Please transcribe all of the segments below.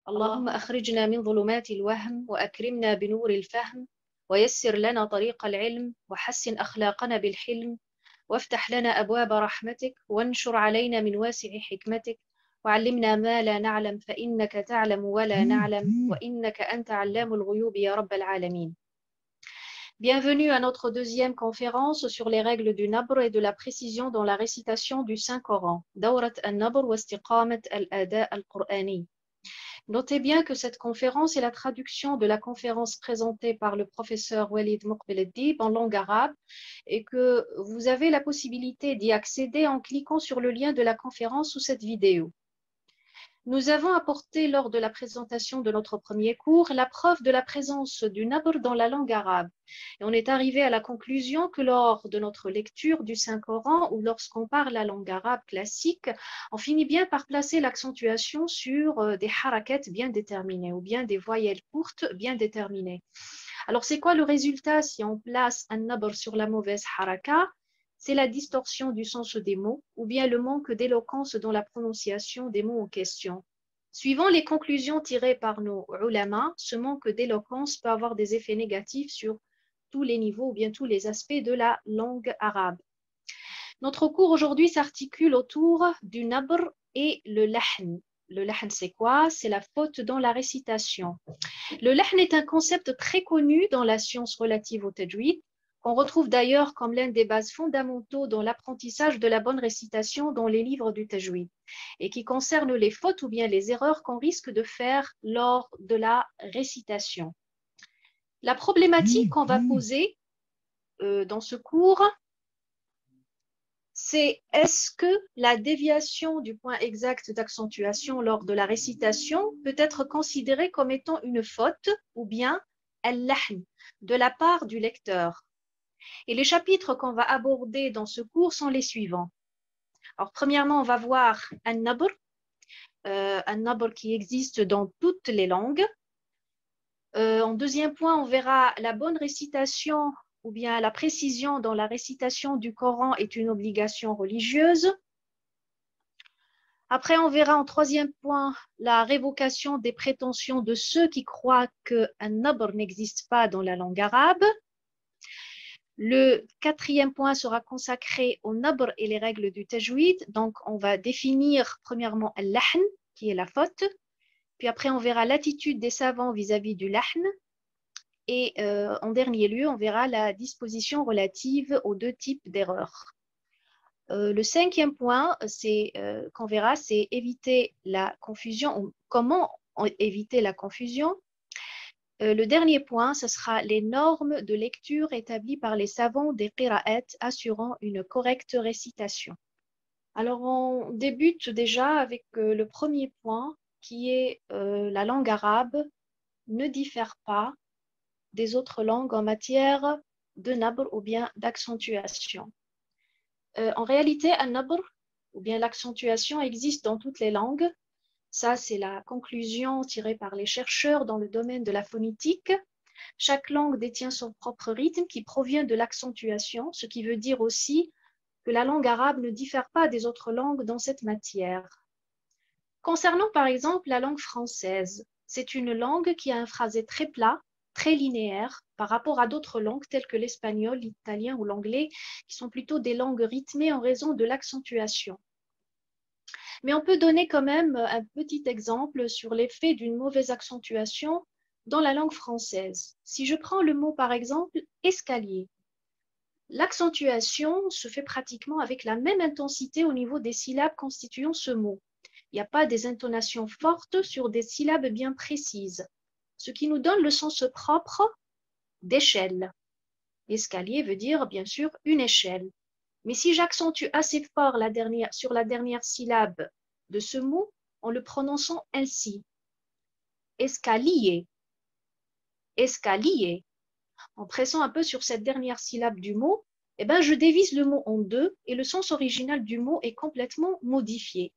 اللهم أخرجنا من ظلمات الوهم وأكرمنا بنور الفهم ويسر لنا طريق العلم وحسن أخلاقنا بالحلم وافتح لنا أبواب رحمتك وانشر علينا من واسع حكمتك وعلمنا ما لا نعلم فإنك تعلم ولا نعلم وإنك أنت علام الغيوب يا رب العالمين. Bienvenue à notre deuxième conférence sur les règles du nabr et de la précision dans la récitation du Saint-Coran. Dawrat al-nabr wa istiqamat al-ada al-Qur'ani. Notez bien que cette conférence est la traduction de la conférence présentée par le professeur Walid Muqbil Addib en langue arabe et que vous avez la possibilité d'y accéder en cliquant sur le lien de la conférence sous cette vidéo. Nous avons apporté lors de la présentation de notre premier cours la preuve de la présence du nabr dans la langue arabe. Et on est arrivé à la conclusion que lors de notre lecture du Saint-Coran ou lorsqu'on parle la langue arabe classique, on finit bien par placer l'accentuation sur des harakats bien déterminés ou bien des voyelles courtes bien déterminées. Alors c'est quoi le résultat si on place un nabr sur la mauvaise haraka? C'est la distorsion du sens des mots ou bien le manque d'éloquence dans la prononciation des mots en question. Suivant les conclusions tirées par nos ulama, ce manque d'éloquence peut avoir des effets négatifs sur tous les niveaux ou bien tous les aspects de la langue arabe. Notre cours aujourd'hui s'articule autour du nabr et le lahn. Le lahn, c'est quoi? C'est la faute dans la récitation. Le lahn est un concept très connu dans la science relative au tajwid, qu'on retrouve d'ailleurs comme l'un des bases fondamentaux dans l'apprentissage de la bonne récitation dans les livres du tajwid et qui concerne les fautes ou bien les erreurs qu'on risque de faire lors de la récitation. La problématique qu'on va poser dans ce cours, c'est est-ce que la déviation du point exact d'accentuation lors de la récitation peut être considérée comme étant une faute ou bien al-lahn de la part du lecteur. Et les chapitres qu'on va aborder dans ce cours sont les suivants. Alors, premièrement, on va voir un nabr qui existe dans toutes les langues. En deuxième point, on verra la bonne récitation ou bien la précision dans la récitation du Coran est une obligation religieuse. Après, on verra en troisième point la révocation des prétentions de ceux qui croient qu'un nabr n'existe pas dans la langue arabe. Le quatrième point sera consacré au nabr et les règles du tajwid. Donc, on va définir premièrement al-lahn, qui est la faute. Puis après, on verra l'attitude des savants vis-à-vis du lahn. Et en dernier lieu, on verra la disposition relative aux deux types d'erreurs. Le cinquième point qu'on verra, c'est éviter la confusion. Comment éviter la confusion? Le dernier point, ce sera les normes de lecture établies par les savants des qira'at assurant une correcte récitation. Alors, on débute déjà avec le premier point qui est la langue arabe ne diffère pas des autres langues en matière de nabr ou bien d'accentuation. En réalité, un nabr ou bien l'accentuation existe dans toutes les langues. Ça, c'est la conclusion tirée par les chercheurs dans le domaine de la phonétique. Chaque langue détient son propre rythme qui provient de l'accentuation, ce qui veut dire aussi que la langue arabe ne diffère pas des autres langues dans cette matière. Concernant par exemple la langue française, c'est une langue qui a un phrasé très plat, très linéaire par rapport à d'autres langues telles que l'espagnol, l'italien ou l'anglais, qui sont plutôt des langues rythmées en raison de l'accentuation. Mais on peut donner quand même un petit exemple sur l'effet d'une mauvaise accentuation dans la langue française. Si je prends le mot par exemple escalier, l'accentuation se fait pratiquement avec la même intensité au niveau des syllabes constituant ce mot. Il n'y a pas des intonations fortes sur des syllabes bien précises, ce qui nous donne le sens propre d'échelle. Escalier veut dire bien sûr une échelle. Mais si j'accentue assez fort sur la dernière syllabe de ce mot, en le prononçant ainsi, escalier, escalier, en pressant un peu sur cette dernière syllabe du mot, eh ben, je divise le mot en deux et le sens original du mot est complètement modifié.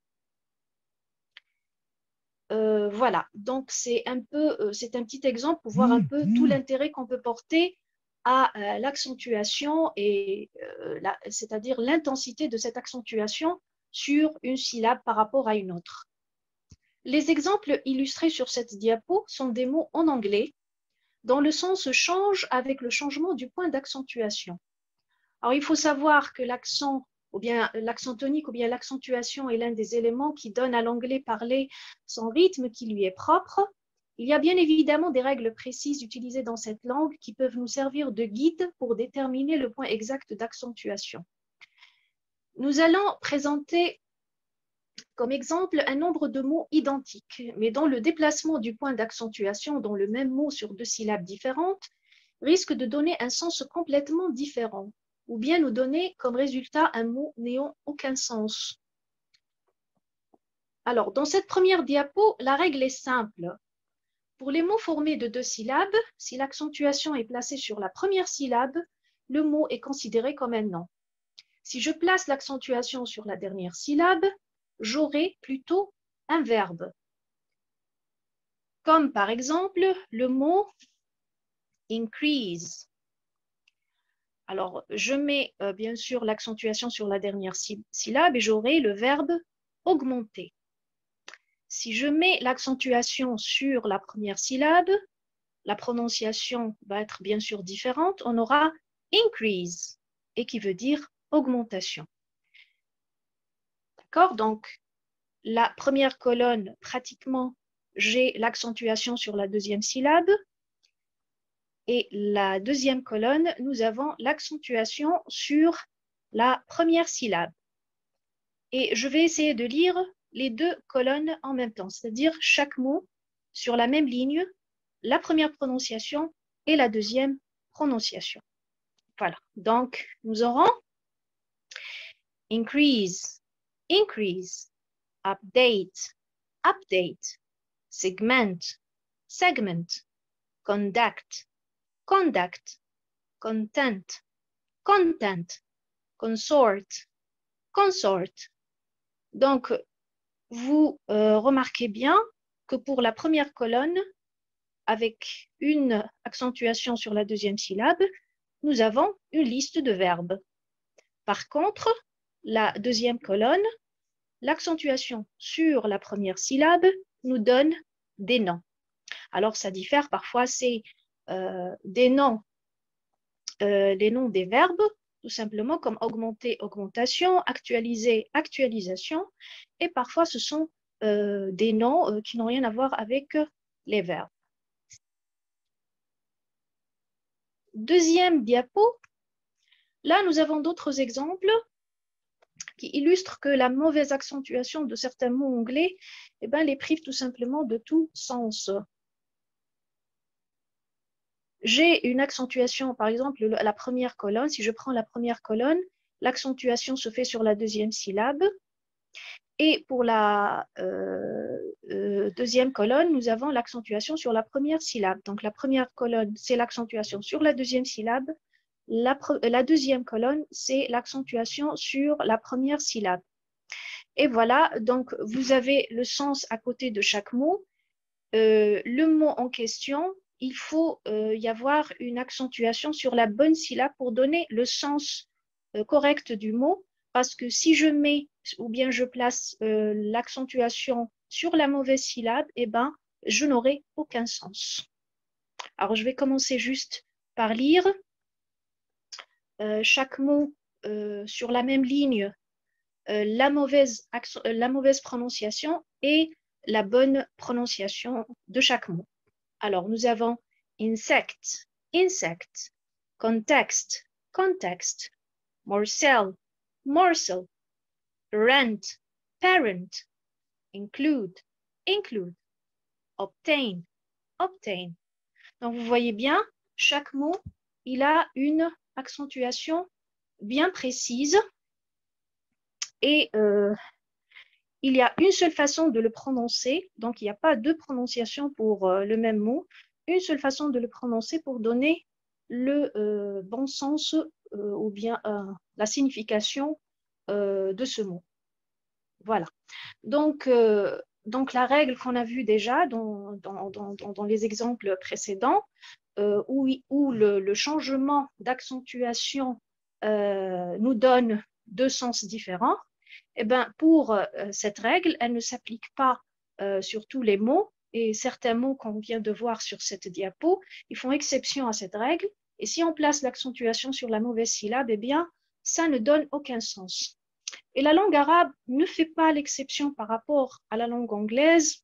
Voilà, donc c'est un petit exemple pour voir un peu tout l'intérêt qu'on peut porter à l'accentuation et c'est-à-dire l'intensité de cette accentuation sur une syllabe par rapport à une autre. Les exemples illustrés sur cette diapo sont des mots en anglais dont le sens change avec le changement du point d'accentuation. Alors, il faut savoir que l'accent ou bien l'accent tonique ou bien l'accentuation est l'un des éléments qui donne à l'anglais parlé son rythme qui lui est propre. Il y a bien évidemment des règles précises utilisées dans cette langue qui peuvent nous servir de guide pour déterminer le point exact d'accentuation. Nous allons présenter comme exemple un nombre de mots identiques, mais dont le déplacement du point d'accentuation dans le même mot sur deux syllabes différentes risque de donner un sens complètement différent, ou bien nous donner comme résultat un mot n'ayant aucun sens. Alors, dans cette première diapo, la règle est simple. Pour les mots formés de deux syllabes, si l'accentuation est placée sur la première syllabe, le mot est considéré comme un nom. Si je place l'accentuation sur la dernière syllabe, j'aurai plutôt un verbe. Comme par exemple le mot increase. Alors, je mets bien sûr l'accentuation sur la dernière syllabe et j'aurai le verbe augmenter. Si je mets l'accentuation sur la première syllabe, la prononciation va être bien sûr différente. On aura increase et qui veut dire augmentation. D'accord? Donc, la première colonne, pratiquement, j'ai l'accentuation sur la deuxième syllabe. Et la deuxième colonne, nous avons l'accentuation sur la première syllabe. Et je vais essayer de lire les deux colonnes en même temps, c'est-à-dire chaque mot sur la même ligne, la première prononciation et la deuxième prononciation. Voilà, donc nous aurons increase, increase, update, update, segment, segment, conduct, conduct, content, content, consort, consort. Donc, vous remarquez bien que pour la première colonne, avec une accentuation sur la deuxième syllabe, nous avons une liste de verbes. Par contre, la deuxième colonne, l'accentuation sur la première syllabe nous donne des noms. Alors, ça diffère. Parfois, c'est des noms, les noms des verbes, tout simplement comme augmenter, augmentation, actualiser, actualisation. Et parfois, ce sont des noms qui n'ont rien à voir avec les verbes. Deuxième diapo. Là, nous avons d'autres exemples qui illustrent que la mauvaise accentuation de certains mots anglais les prive tout simplement de tout sens. J'ai une accentuation, par exemple, la première colonne. Si je prends la première colonne, l'accentuation se fait sur la deuxième syllabe. Et pour la deuxième colonne, nous avons l'accentuation sur la première syllabe. Donc, la première colonne, c'est l'accentuation sur la deuxième syllabe. La deuxième colonne, c'est l'accentuation sur la première syllabe. Et voilà, donc vous avez le sens à côté de chaque mot. Le mot en question, il faut y avoir une accentuation sur la bonne syllabe pour donner le sens correct du mot. Parce que si je mets ou bien je place l'accentuation sur la mauvaise syllabe, je n'aurai aucun sens. Alors, je vais commencer juste par lire chaque mot sur la même ligne, la mauvaise prononciation et la bonne prononciation de chaque mot. Alors, nous avons insect, insect, context, context, morsel, morsel, rent, parent, include, include, obtain, obtain. Donc, vous voyez bien, chaque mot, il a une accentuation bien précise et il y a une seule façon de le prononcer, donc il n'y a pas deux prononciations pour le même mot, une seule façon de le prononcer pour donner le bon sens ou bien la signification de ce mot. Voilà. Donc la règle qu'on a vue déjà dans les exemples précédents, où le changement d'accentuation nous donne deux sens différents, pour cette règle, elle ne s'applique pas sur tous les mots, et certains mots qu'on vient de voir sur cette diapo, ils font exception à cette règle. Et si on place l'accentuation sur la mauvaise syllabe, eh bien, ça ne donne aucun sens. Et la langue arabe ne fait pas l'exception par rapport à la langue anglaise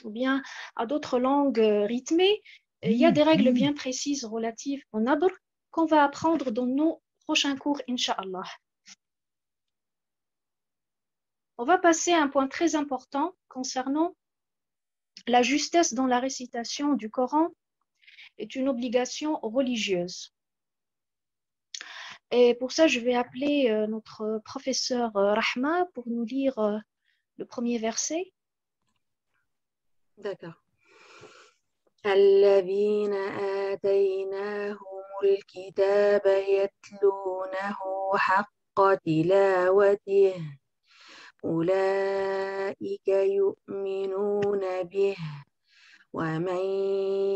ou bien à d'autres langues rythmées. Il y a des règles bien précises relatives au nabr qu'on va apprendre dans nos prochains cours, Inch'Allah. On va passer à un point très important concernant la justesse dans la récitation du Coran est une obligation religieuse. Et pour ça, je vais appeler notre professeur Rahma pour nous lire le premier verset. D'accord. الذين آتيناهم الكتاب يتلونه حق تلاوته أولئك يؤمنون به ومن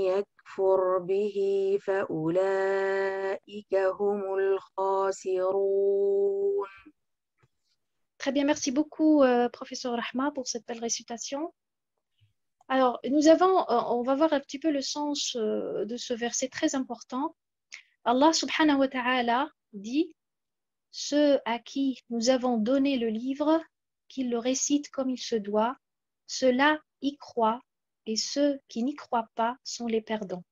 يكفر به فأولئك هم الخاسرون. Très bien, merci beaucoup, professeur Rahma, pour cette belle récitation. Alors, on va voir un petit peu le sens de ce verset très important. Allah subhanahu wa ta'ala dit « Ceux à qui nous avons donné le livre, qu'ils le récitent comme il se doit, ceux-là y croient, et ceux qui n'y croient pas sont les perdants. »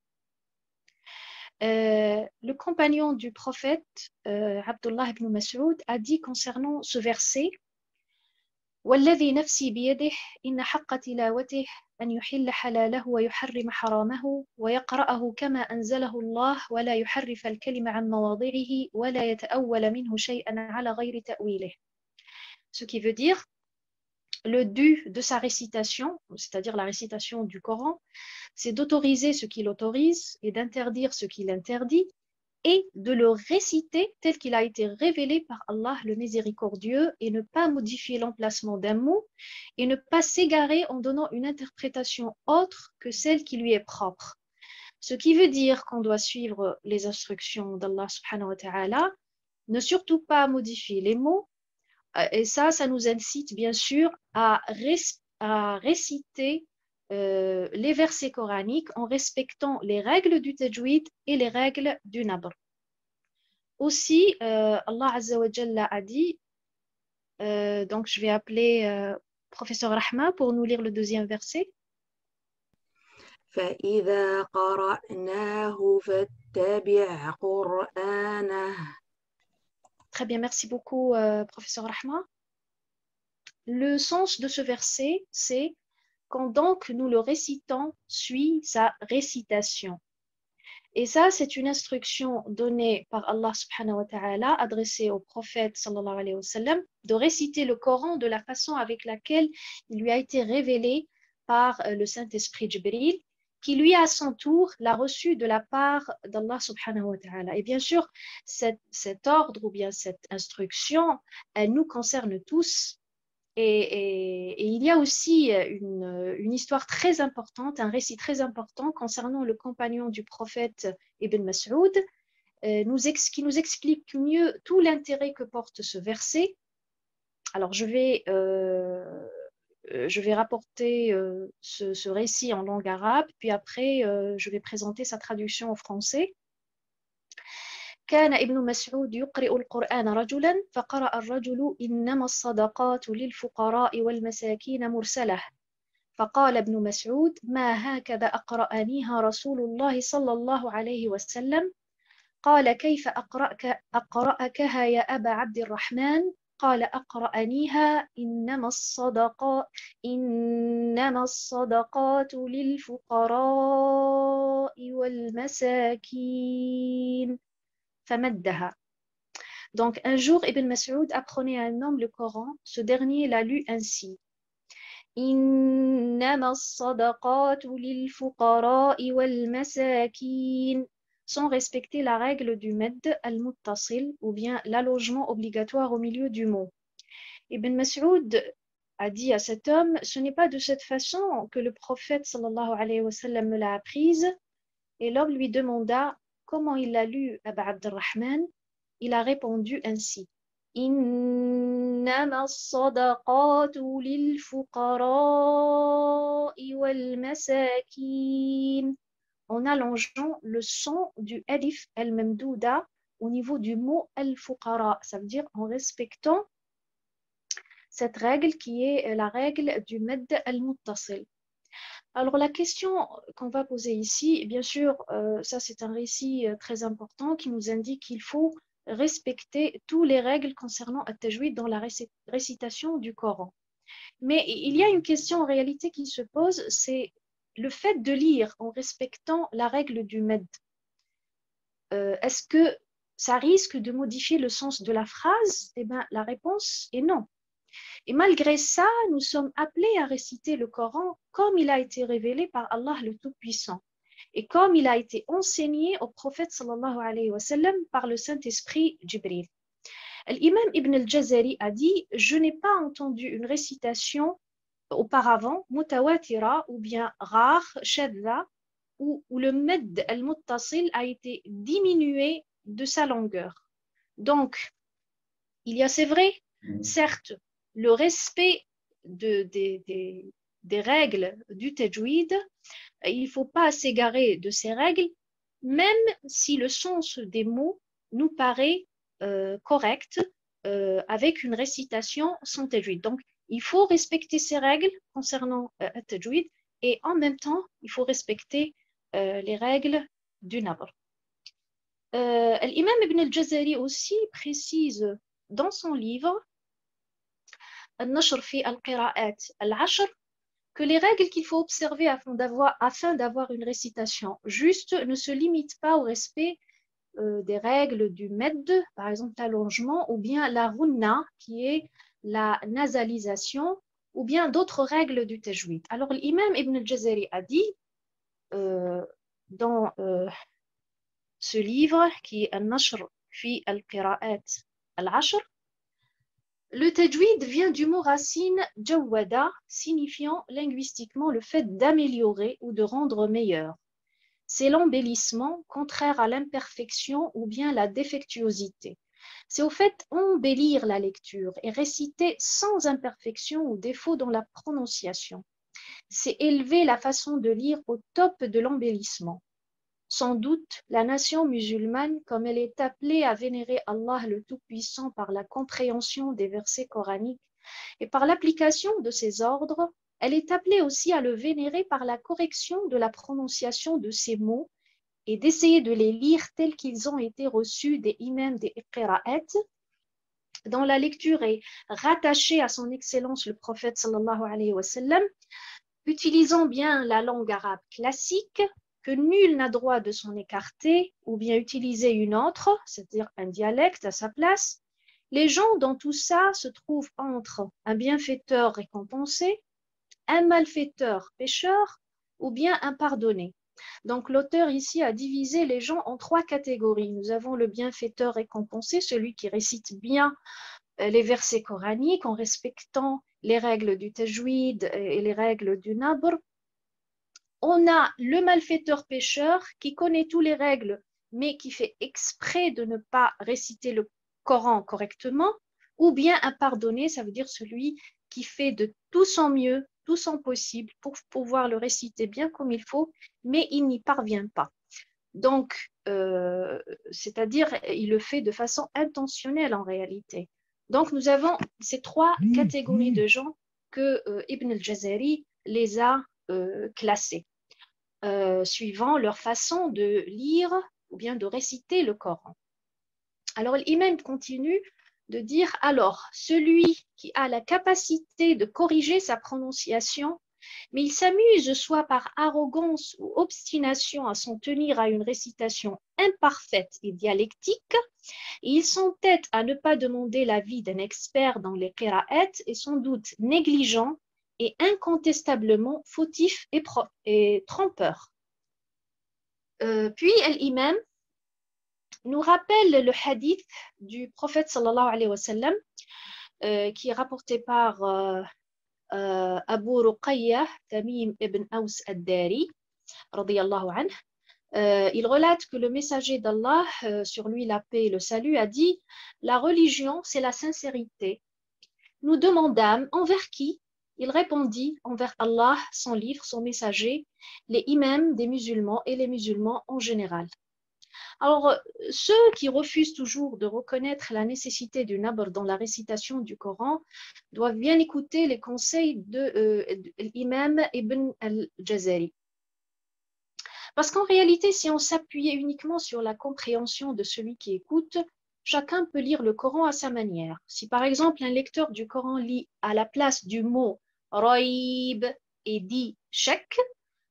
Le compagnon du prophète, Abdullah ibn Mas'ud, a dit concernant ce verset « Walladhi nafsi biyadih, inna haqqa tilawatih, أن يحل حلاله ويحرم حرامه ويقرأه كما أنزله الله ولا يحرف الكلمة عن مواضعه ولا يتأول منه شيئا على غير تأويله. » Ce qui veut dire le dû de sa récitation, c'est-à-dire la récitation du Coran, c'est d'autoriser ce qu'il autorise et d'interdire ce qu'il interdit et de le réciter tel qu'il a été révélé par Allah le miséricordieux et ne pas modifier l'emplacement d'un mot et ne pas s'égarer en donnant une interprétation autre que celle qui lui est propre. Ce qui veut dire qu'on doit suivre les instructions d'Allah subhanahu wa ta'ala, ne surtout pas modifier les mots, et ça nous incite bien sûr à réciter les versets coraniques en respectant les règles du tajwid et les règles du nabr. Aussi, Allah Azza wa Jalla a dit, donc je vais appeler professeur Rahma pour nous lire le deuxième verset. فإذا قرأناه فاتبع قرآنه. Très bien, merci beaucoup, professeur Rahma. Le sens de ce verset, c'est quand donc nous le récitons, suit sa récitation. Et ça, c'est une instruction donnée par Allah subhanahu wa ta'ala, adressée au prophète sallallahu alayhi wa sallam, de réciter le Coran de la façon avec laquelle il lui a été révélé par le Saint-Esprit Jibril, qui lui, à son tour, l'a reçu de la part d'Allah subhanahu wa ta'ala. Et bien sûr, cet ordre ou bien cette instruction, elle nous concerne tous. Et il y a aussi une histoire très importante, un récit très important concernant le compagnon du prophète Ibn Mas'ud, qui nous explique mieux tout l'intérêt que porte ce verset. Alors, je vais rapporter ce récit en langue arabe, puis après, je vais présenter sa traduction en français. كان ابن مسعود يقرئ القرآن رجلا فقرأ الرجل إنما الصدقات للفقراء والمساكين مرسلة فقال ابن مسعود ما هكذا أقرأنيها رسول الله صلى الله عليه وسلم قال كيف أقرأكها يا أبا عبد الرحمن قال أقرأنيها إنما الصدقات للفقراء والمساكين. Donc, un jour, Ibn Mas'ud apprenait à un homme le Coran. Ce dernier l'a lu ainsi. Innama as-sadaqatu lil-fuqara'i wal-masakin. Sans respecter la règle du med al-muttasil ou bien l'allongement obligatoire au milieu du mot. Ibn Mas'ud a dit à cet homme, ce n'est pas de cette façon que le prophète sallallahu alayhi wa sallam me l'a apprise. Et l'homme lui demanda comment il l'a lu, Aba Abdurrahman. Il a répondu ainsi. إنما الصدقات للفقراء والمساكين, en allongeant le son du alif al-mamdouda au niveau du mot al-fuqara, ça veut dire en respectant cette règle qui est la règle du mad al-muttasil. Alors la question qu'on va poser ici, bien sûr, ça c'est un récit très important qui nous indique qu'il faut respecter toutes les règles concernant at-tajwid dans la récitation du Coran. Mais il y a une question en réalité qui se pose, c'est le fait de lire en respectant la règle du med. Est-ce que ça risque de modifier le sens de la phrase? Eh bien, la réponse est non. Et malgré ça, nous sommes appelés à réciter le Coran comme il a été révélé par Allah le Tout-Puissant et comme il a été enseigné au prophète sallallahu alayhi wa sallam par le Saint-Esprit Jibril. L'imam Ibn al-Jazari a dit « Je n'ai pas entendu une récitation auparavant, mutawatira ou bien rare, shadda, où le med al-muttasil a été diminué de sa longueur. » Donc, il y a, c'est vrai, certes, le respect des règles du tajwid, il ne faut pas s'égarer de ces règles, même si le sens des mots nous paraît correct avec une récitation sans tajwid. Donc, il faut respecter ces règles concernant le tajwid et en même temps, il faut respecter les règles du nabr. L'imam Ibn al-Jazari aussi précise dans son livre Al-Nashr fi al-Qira'at al-Ashr que les règles qu'il faut observer afin d'avoir une récitation juste ne se limitent pas au respect des règles du med, par exemple l'allongement, ou bien la runna, qui est la nasalisation, ou bien d'autres règles du tajwid. Alors l'imam Ibn al-Jazari a dit dans ce livre qui est Al-Nashr fi al-Qira'at al-Ashr, le tajwid vient du mot racine jawwada, signifiant linguistiquement le fait d'améliorer ou de rendre meilleur. C'est l'embellissement, contraire à l'imperfection ou bien la défectuosité. C'est au fait embellir la lecture et réciter sans imperfection ou défaut dans la prononciation. C'est élever la façon de lire au top de l'embellissement. Sans doute, la nation musulmane, comme elle est appelée à vénérer Allah le Tout-Puissant par la compréhension des versets coraniques et par l'application de ses ordres, elle est appelée aussi à le vénérer par la correction de la prononciation de ces mots et d'essayer de les lire tels qu'ils ont été reçus des imams des qira'at, dont la lecture est rattachée à son excellence le prophète sallallahu alayhi wa sallam, utilisant bien la langue arabe classique, que nul n'a droit de s'en écarter ou bien utiliser une autre, c'est-à-dire un dialecte à sa place. Les gens dans tout ça se trouvent entre un bienfaiteur récompensé, un malfaiteur pécheur ou bien un pardonné. Donc l'auteur ici a divisé les gens en trois catégories. Nous avons le bienfaiteur récompensé, celui qui récite bien les versets coraniques en respectant les règles du tajwid et les règles du nabr. On a le malfaiteur pécheur qui connaît toutes les règles, mais qui fait exprès de ne pas réciter le Coran correctement, ou bien un pardonné, ça veut dire celui qui fait de tout son mieux, tout son possible pour pouvoir le réciter bien comme il faut, mais il n'y parvient pas. Donc, c'est-à-dire, il le fait de façon intentionnelle en réalité. Donc, nous avons ces trois catégories de gens que Ibn al-Jazari les a classés. Suivant leur façon de lire ou bien de réciter le Coran. Alors l'imam continue de dire alors celui qui a la capacité de corriger sa prononciation, mais il s'amuse soit par arrogance ou obstination à s'en tenir à une récitation imparfaite et dialectique, et il s'entête à ne pas demander l'avis d'un expert dans les qira'at et sans doute négligent et incontestablement fautif et trompeur. Puis l'imam nous rappelle le hadith du prophète sallallahu alayhi wa sallam qui est rapporté par Abu Ruqayya Tamim ibn Aus ad-Dari radiyallahu anhu, Il relate que le messager d'Allah, sur lui la paix et le salut, a dit: la religion, c'est la sincérité. Nous demandâmes envers qui? Il répondit: envers Allah, son livre, son messager, les imams des musulmans et les musulmans en général. Alors, ceux qui refusent toujours de reconnaître la nécessité du nabr dans la récitation du Coran doivent bien écouter les conseils de l'imam Ibn al-Jazari. Parce qu'en réalité, si on s'appuyait uniquement sur la compréhension de celui qui écoute, chacun peut lire le Coran à sa manière. Si par exemple un lecteur du Coran lit à la place du mot raïb et dit shak,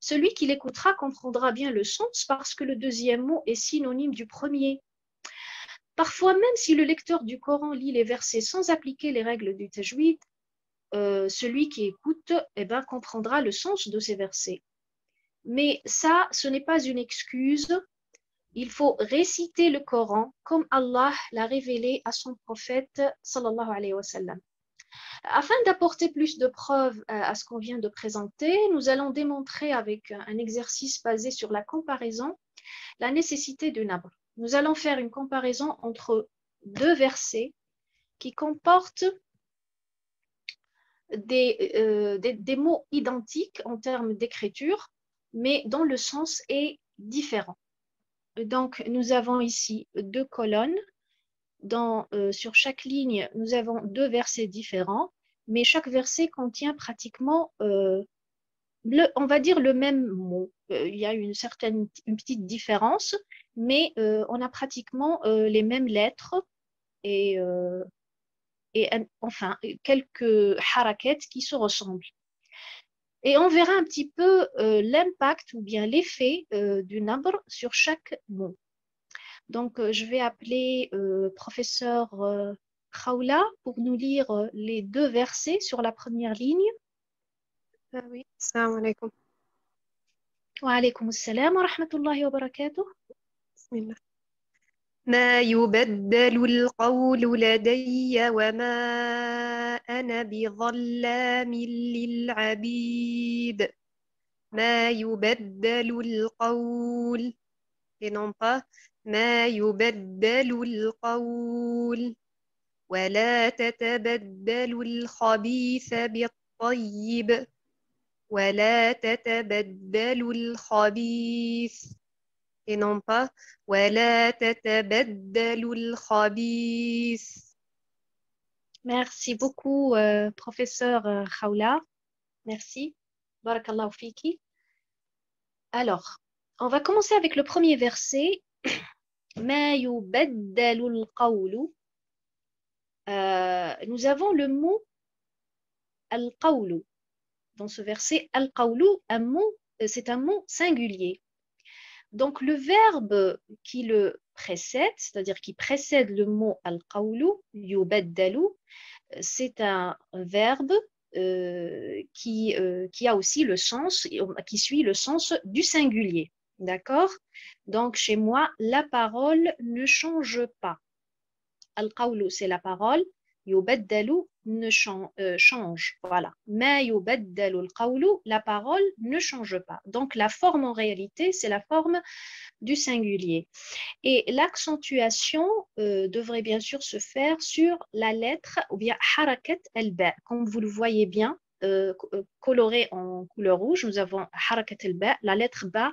celui qui l'écoutera comprendra bien le sens parce que le deuxième mot est synonyme du premier. Parfois, même si le lecteur du Coran lit les versets sans appliquer les règles du tajwid, celui qui écoute comprendra le sens de ces versets. Mais ça, ce n'est pas une excuse. Il faut réciter le Coran comme Allah l'a révélé à son prophète sallallahu alayhi wa sallam. Afin d'apporter plus de preuves à ce qu'on vient de présenter, nous allons démontrer avec un exercice basé sur la comparaison la nécessité du nabr. Nous allons faire une comparaison entre deux versets qui comportent des mots identiques en termes d'écriture, mais dont le sens est différent. Donc, nous avons ici deux colonnes. Sur chaque ligne, nous avons deux versets différents, mais chaque verset contient pratiquement, on va dire, le même mot. Il y a une petite différence, mais on a pratiquement les mêmes lettres et enfin, quelques harakat qui se ressemblent. Et on verra un petit peu l'impact ou bien l'effet du nabr sur chaque mot. Donc, je vais appeler professeur Khawla pour nous lire les deux versets sur la première ligne. Oui, salam alaikum. Wa alaykum assalam wa rahmatullahi wa barakatuh. Bismillah. ما يبدل القول لدي وما أنا بظلام للعبيد. ما يبدل القول et non pas ما يبدل القول ولا تتبدل الخبيث بالطيب ولا تتبدل الخبيث et non pas ولا تتبدل الخبيث. Merci beaucoup, professeur Khawla. Merci. Barakallahu fiki. Alors, on va commencer avec le premier verset. ما يبدل القول. Nous avons le mot al-qawlu. Dans ce verset, al-qawlu, c'est un mot singulier. Donc, le verbe qui le précède, c'est-à-dire qui précède le mot al-qawlu, yubaddalu, c'est un verbe qui a aussi le sens, qui suit le sens du singulier. D'accord? Donc, chez moi, la parole ne change pas. Al-qawlu, c'est la parole. Yubaddalu change. Voilà. Ma yubaddalu al-qawlu, la parole ne change pas. Donc, la forme en réalité, c'est la forme du singulier. Et l'accentuation devrait bien sûr se faire sur la lettre, ou bien harakat al-ba. Comme vous le voyez bien, coloré en couleur rouge, nous avons harakat al-ba, la lettre ba,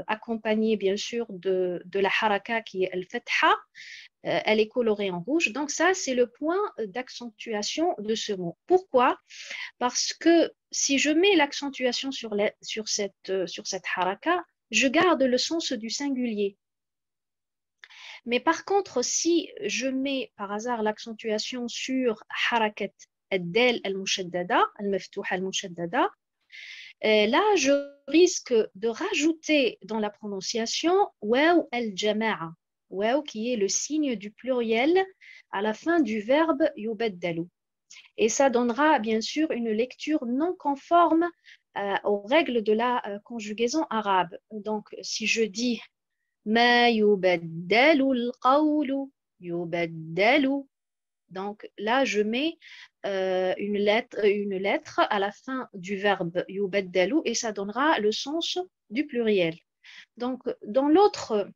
accompagnée bien sûr de la haraka qui est al-fatha. Elle est colorée en rouge. Donc ça, c'est le point d'accentuation de ce mot. Pourquoi? Parce que si je mets l'accentuation sur cette haraka, je garde le sens du singulier. Mais par contre, si je mets par hasard l'accentuation sur harakat ad-dal al-mushaddada, al-maftouha al-mushaddada, là, je risque de rajouter dans la prononciation waw al-jama'a, waw qui est le signe du pluriel à la fin du verbe yubaddalu. Et ça donnera bien sûr une lecture non conforme aux règles de la conjugaison arabe. Donc, si je dis ma yubaddalu al-qawlu, yubaddalu, donc là, je mets une lettre à la fin du verbe yubaddalu et ça donnera le sens du pluriel. Donc, dans l'autre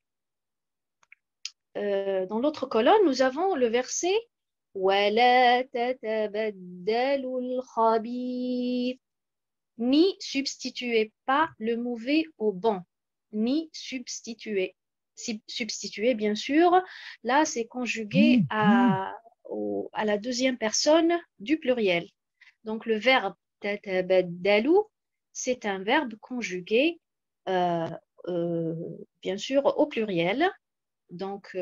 colonne, nous avons le verset وَلَا تَتَبَدَّلُوا الْخَبِيثَ. Ni substituez pas le mauvais au bon, ni substituer. Substituer, bien sûr, là, c'est conjugué à la deuxième personne du pluriel. Donc, le verbe tatabaddalu, c'est un verbe conjugué, bien sûr, au pluriel. Donc,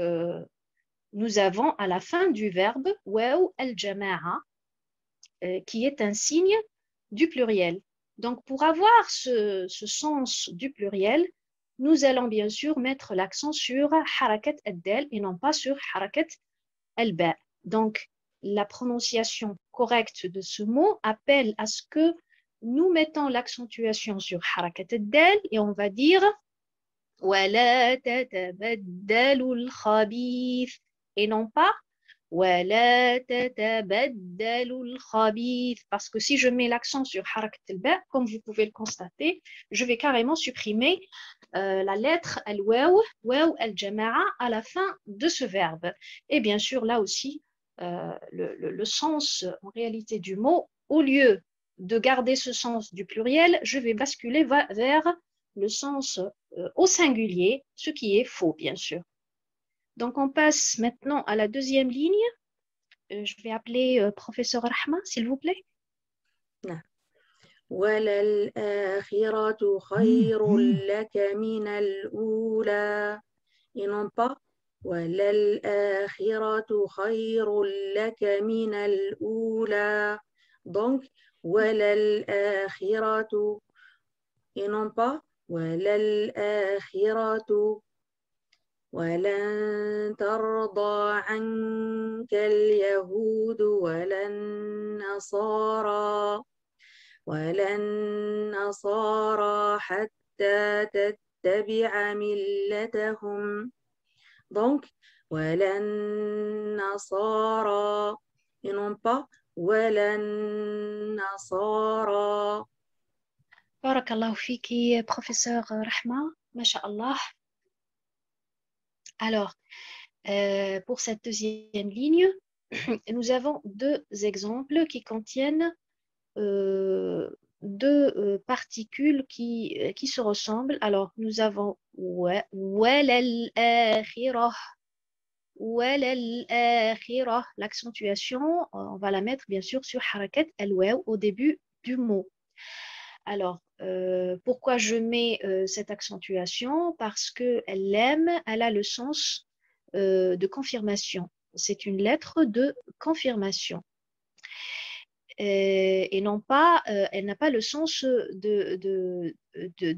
nous avons à la fin du verbe waw al-jama'a, qui est un signe du pluriel. Donc, pour avoir ce sens du pluriel, nous allons bien sûr mettre l'accent sur harakat ad-dal et non pas sur harakat al-ba. Donc, la prononciation correcte de ce mot appelle à ce que nous mettons l'accentuation sur harakat ad-dal et on va dire وَلَا تَتَبَدَّلُوا الْخَبِيثَ et non pas وَلَا تَتَبَدَّلُوا الْخَبِيثَ, parce que si je mets l'accent sur harakat al-ba, comme vous pouvez le constater, je vais carrément supprimer la lettre al-waw, waw al-jama'a à la fin de ce verbe. Et bien sûr, là aussi, le sens en réalité du mot, au lieu de garder ce sens du pluriel, je vais basculer vers le sens au singulier, ce qui est faux, bien sûr. Donc, on passe maintenant à la deuxième ligne. Je vais appeler professeur Rahma, s'il vous plaît. وَلَلْآخِرَةُ خَيْرٌ لَكَ مِنَ الْأُولَى. Et non pas وَلَلْآخِرَةُ خَيْرٌ لَكَ مِنَ الْأُولَى. Donc, وَلَلْآخِرَةُ et non pas وَلَلْآخِرَةُ. وَلَنْ تَرْضَى عَنْكَ الْيَهُودُ وَلَا النَّصَارَى حَتَّى تَتَّبِعَ مِلَّتَهُمْ. Donc, وَلَا النَّصَارَى et non pas وَلَا النَّصَارَى. Barakallahu fiki, professeur Rahma, masha'Allah. Alors, pour cette deuxième ligne, nous avons deux exemples qui contiennent deux particules qui se ressemblent. Alors, nous avons وَلَلْآخِرَةِ. وَلَلْآخِرَةِ. L'accentuation, on va la mettre bien sûr sur harakat al-waw au début du mot. Alors, pourquoi je mets cette accentuation? Parce que elle a le sens de confirmation. C'est une lettre de confirmation. Et non pas, elle n'a pas le sens de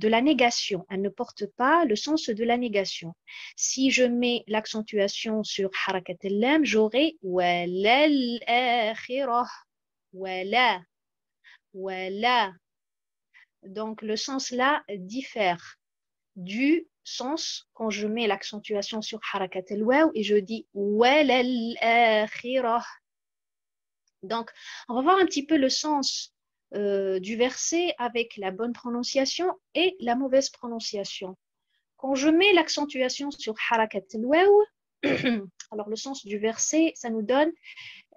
la négation. Elle ne porte pas le sens de la négation. Si je mets l'accentuation sur harakat al-lam, j'aurai وَلَلْآخِرَةِ. Wala. Donc, le sens là diffère du sens quand je mets l'accentuation sur harakat al-waw et je dis وَلَلْآخِرَةِ. Donc, on va voir un petit peu le sens du verset avec la bonne prononciation et la mauvaise prononciation. Quand je mets l'accentuation sur harakat al-waw, alors le sens du verset, ça nous donne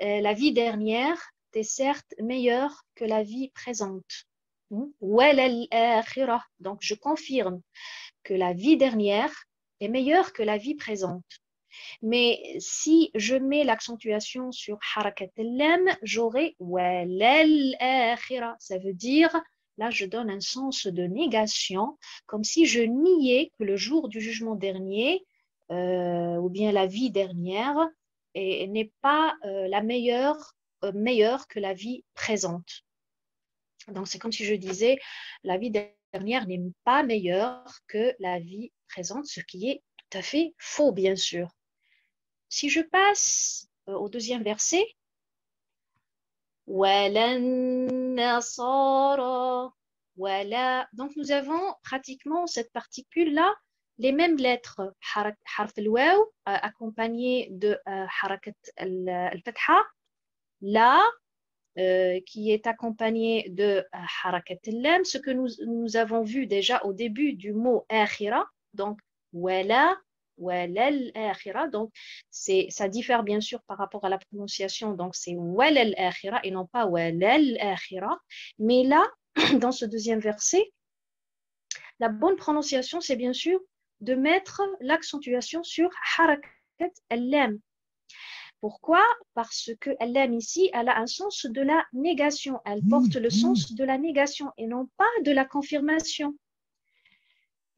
la vie dernière est certes meilleure que la vie présente. Donc, je confirme que la vie dernière est meilleure que la vie présente. Mais si je mets l'accentuation sur harakat al-lam, j'aurai ça veut dire, là je donne un sens de négation, comme si je niais que le jour du jugement dernier, ou bien la vie dernière, n'est pas la meilleure que la vie présente. Donc c'est comme si je disais, la vie dernière n'est pas meilleure que la vie présente, ce qui est tout à fait faux, bien sûr. Si je passe au deuxième verset, donc nous avons pratiquement cette particule-là, les mêmes lettres, harf al-waw, accompagnées de harakat al-fatha, la, qui est accompagné de harakat al-lam, ce que nous avons vu déjà au début du mot akhira. Donc, wala, wala al-akhira. Donc, ça diffère bien sûr par rapport à la prononciation. Donc, c'est wala al-akhira et non pas wala al-akhira. Mais là, dans ce deuxième verset, la bonne prononciation, c'est bien sûr de mettre l'accentuation sur harakat al-lam. Pourquoi? Parce que al-lam ici, elle a un sens de la négation. Elle porte le sens de la négation et non pas de la confirmation.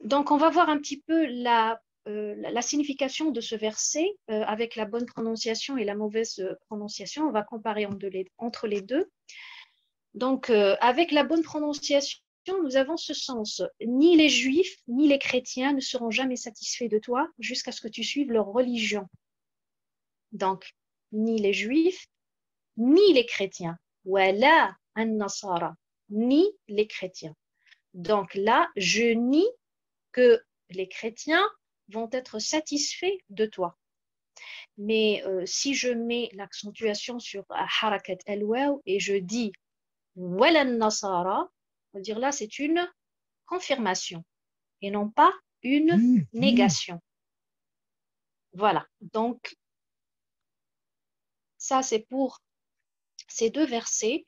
Donc, on va voir un petit peu la signification de ce verset avec la bonne prononciation et la mauvaise prononciation. On va comparer entre les deux. Donc, avec la bonne prononciation, nous avons ce sens. Ni les juifs, ni les chrétiens ne seront jamais satisfaits de toi jusqu'à ce que tu suives leur religion. Donc, ni les juifs, ni les chrétiens. Wala an-nasara, ni les chrétiens. Donc là, je nie que les chrétiens vont être satisfaits de toi. Mais si je mets l'accentuation sur harakat al-waw et je dis wala an-nasara, on va dire là, c'est une confirmation et non pas une négation. Voilà, donc ça c'est pour ces deux versets.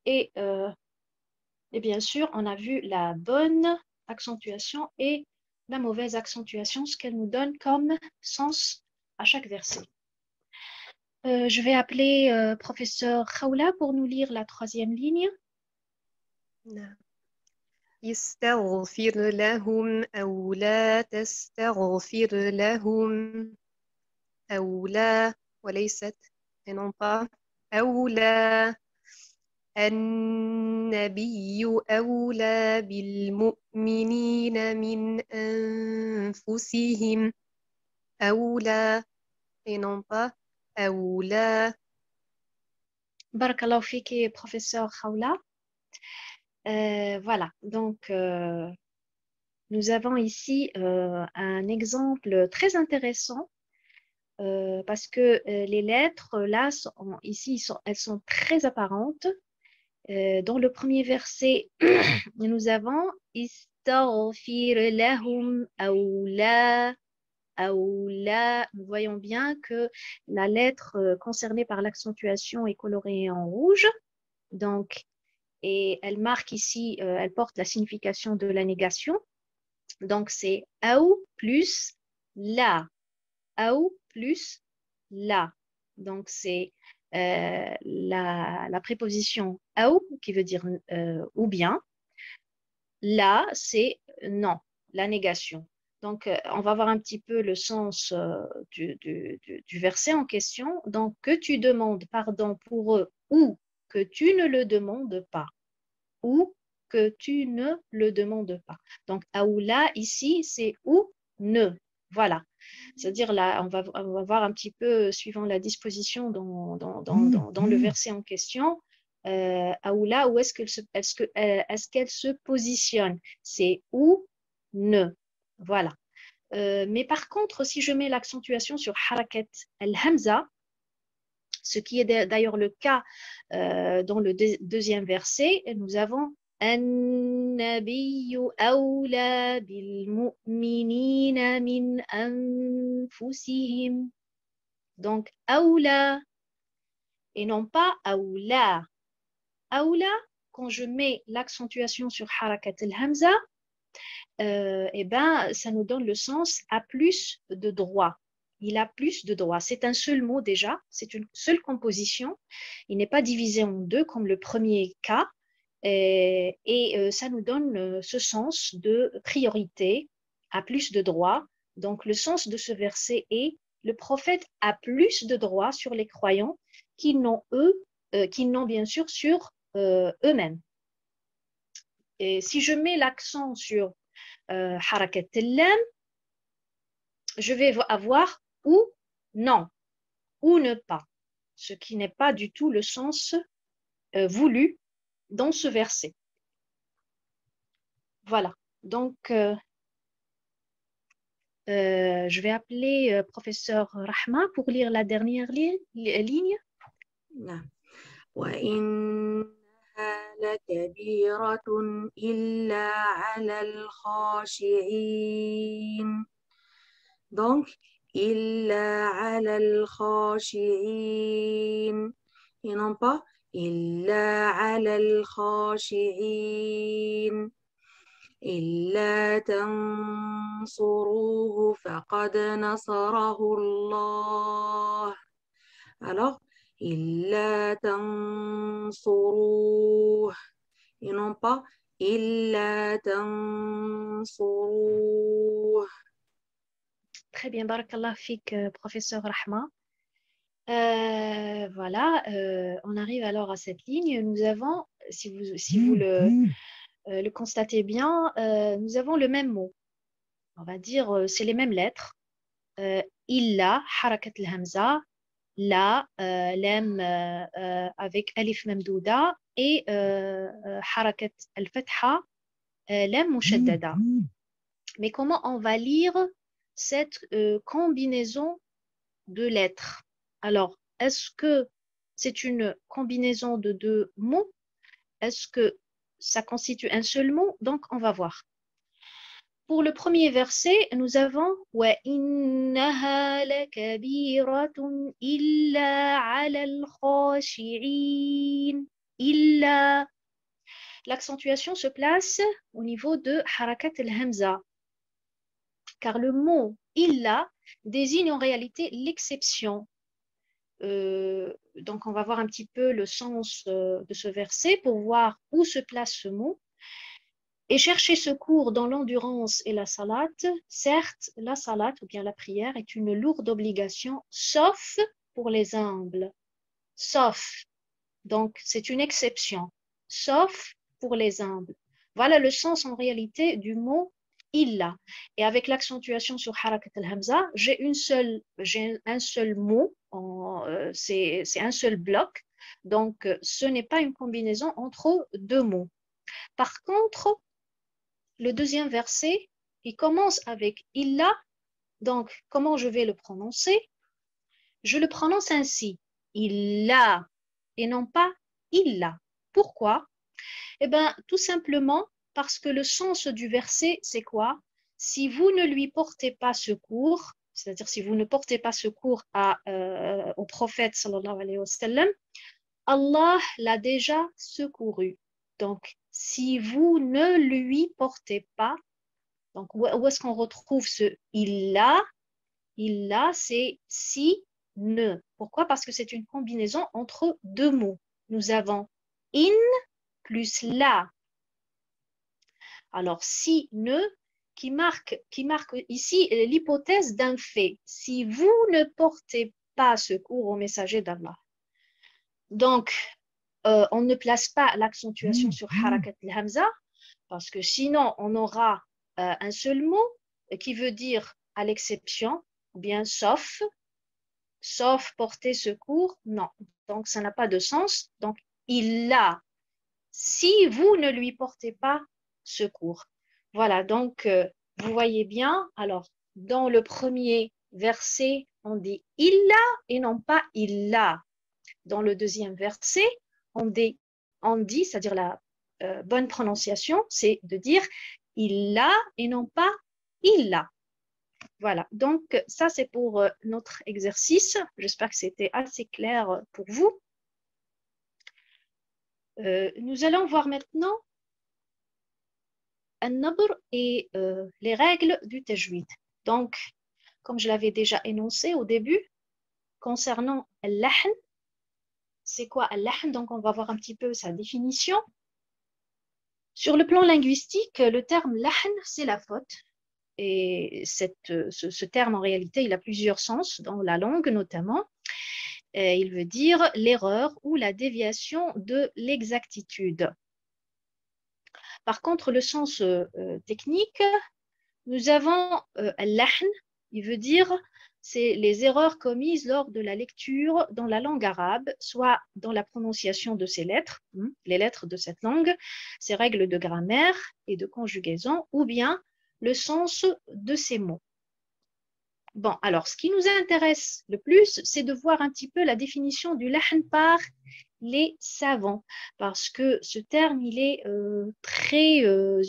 Et bien sûr, on a vu la bonne accentuation et la mauvaise accentuation, ce qu'elle nous donne comme sens à chaque verset. Je vais appeler professeur Khawla pour nous lire la troisième ligne. استغفر لهم أو لا تستغفر لهم أو لا وليست et non pas أو لا النبي أولى بالمؤمنين من أنفسهم أولى et non pas أولى. Barakallahu fiki, professeur Khawla. Voilà, donc nous avons ici un exemple très intéressant parce que les lettres là ici elles sont très apparentes. Dans le premier verset, nous avons istaghfir lahum awla. Nous voyons bien que la lettre concernée par l'accentuation est colorée en rouge. Donc, et elle marque ici, elle porte la signification de la négation. Donc, c'est aou plus la. Aou plus la. Donc, c'est la préposition aou qui veut dire ou bien. La, c'est non, la négation. Donc, on va voir un petit peu le sens du verset en question. Donc, que tu demandes pardon pour eux ou que tu ne le demandes pas. Ou que tu ne le demandes pas. Donc, aoula, ici, c'est ou ne. Voilà. C'est-à-dire, là, on va voir un petit peu, suivant la disposition dans le verset en question, aoula, où est-ce qu'elle se positionne? C'est ou ne. Voilà. Mais par contre, si je mets l'accentuation sur harakat al-hamza, ce qui est d'ailleurs le cas dans le deuxième verset, nous avons an-nabiyyu awla bil mu'minina min anfusihim. Donc awla et non pas awla. Awla, quand je mets l'accentuation sur harakat al-hamza, eh ben, ça nous donne le sens à plus de droit. Il a plus de droits. C'est un seul mot déjà, c'est une seule composition. Il n'est pas divisé en deux comme le premier cas. Et ça nous donne ce sens de priorité, à plus de droits. Donc le sens de ce verset est le prophète a plus de droits sur les croyants qu'ils n'ont bien sûr sur eux-mêmes. Et si je mets l'accent sur harakat al-lam, je vais avoir ou non, ou ne pas, ce qui n'est pas du tout le sens voulu dans ce verset. Voilà, donc je vais appeler professeur Rahma pour lire la dernière ligne. وإنها لكبيرة إلا على الخاشعين. Donc, إلا على الخاشعين et non pas إلا على الخاشعين. إلا تنصروه فقد نصره الله. Alors, إلا تنصروه et non pas إلا تنصروه. Très bien, barakallah fik, professeur Rahma. Voilà, on arrive alors à cette ligne. Nous avons, si vous le constatez bien, nous avons le même mot. On va dire, c'est les mêmes lettres. Illa, harakat al-hamza, la, lam avec alif mamdouda et harakat al-fatha, lam mushaddada. Mais comment on va lire cette combinaison de lettres? Alors, est-ce que c'est une combinaison de deux mots? Est-ce que ça constitue un seul mot? Donc, on va voir. Pour le premier verset, nous avons وَإِنَّهَا لَكَبِيرَةٌ إِلَّا عَلَى الْخَاشِعِينَ. إِلَّا. L'accentuation se place au niveau de harakat al-hamza. Car le mot illa désigne en réalité l'exception. Donc, on va voir un petit peu le sens de ce verset pour voir où se place ce mot. Et chercher secours dans l'endurance et la salat. Certes, la salat ou bien la prière est une lourde obligation, sauf pour les humbles. Sauf. Donc, c'est une exception. Sauf pour les humbles. Voilà le sens en réalité du mot illa. Et avec l'accentuation sur harakat al-hamza, j'ai un seul mot, c'est un seul bloc. Donc, ce n'est pas une combinaison entre deux mots. Par contre, le deuxième verset, il commence avec illa. Donc, comment je vais le prononcer? Je le prononce ainsi, illa, et non pas illa. Pourquoi? Eh bien, tout simplement parce que le sens du verset, c'est quoi? Si vous ne lui portez pas secours, c'est-à-dire si vous ne portez pas secours au prophète sallallahu alayhi wa sallam, Allah l'a déjà secouru. Donc, si vous ne lui portez pas, donc où est-ce qu'on retrouve ce illa? Illa, c'est si, ne. Pourquoi? Parce que c'est une combinaison entre deux mots. Nous avons in plus la. Alors, si, ne, qui marque ici l'hypothèse d'un fait. Si vous ne portez pas secours au messager d'Allah. Donc, on ne place pas l'accentuation sur harakat al-hamza parce que sinon, on aura un seul mot qui veut dire à l'exception ou bien sauf porter secours. Non, donc ça n'a pas de sens. Donc, il a, si vous ne lui portez pas secours. Voilà, donc vous voyez bien, alors dans le premier verset, on dit illa et non pas illa. Dans le deuxième verset, on dit, c'est-à-dire la bonne prononciation, c'est de dire illa et non pas illa. Voilà, donc ça c'est pour notre exercice. J'espère que c'était assez clair pour vous. Nous allons voir maintenant an-nabr et les règles du tajwid. Donc, comme je l'avais déjà énoncé au début, concernant al-lahn, c'est quoi al-lahn? Donc, on va voir un petit peu sa définition. Sur le plan linguistique, le terme lahn, c'est la faute. Et ce terme, en réalité, il a plusieurs sens dans la langue, notamment. Il veut dire l'erreur ou la déviation de l'exactitude. Par contre, le sens technique, nous avons al-lahn, il veut dire c'est les erreurs commises lors de la lecture dans la langue arabe, soit dans la prononciation de ces lettres, les lettres de cette langue, ces règles de grammaire et de conjugaison, ou bien le sens de ces mots. Bon, alors, ce qui nous intéresse le plus, c'est de voir un petit peu la définition du lahn par les savants, parce que ce terme, il est très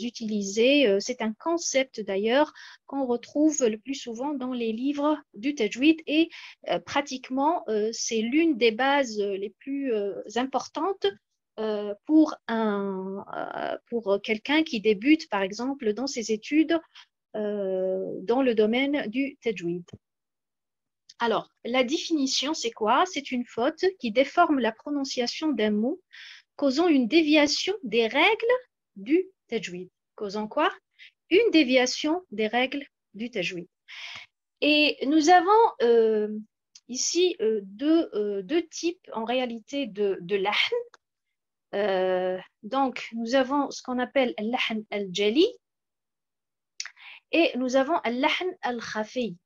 utilisé. C'est un concept d'ailleurs qu'on retrouve le plus souvent dans les livres du tajwid et pratiquement c'est l'une des bases les plus importantes pour quelqu'un qui débute par exemple dans ses études dans le domaine du tajwid. Alors, la définition, c'est quoi? C'est une faute qui déforme la prononciation d'un mot, causant une déviation des règles du tajwid. Causant quoi? Une déviation des règles du tajwid. Et nous avons ici deux types en réalité de lahn. Donc, nous avons ce qu'on appelle al-lahn al-jali et nous avons al-lahn al-khafi.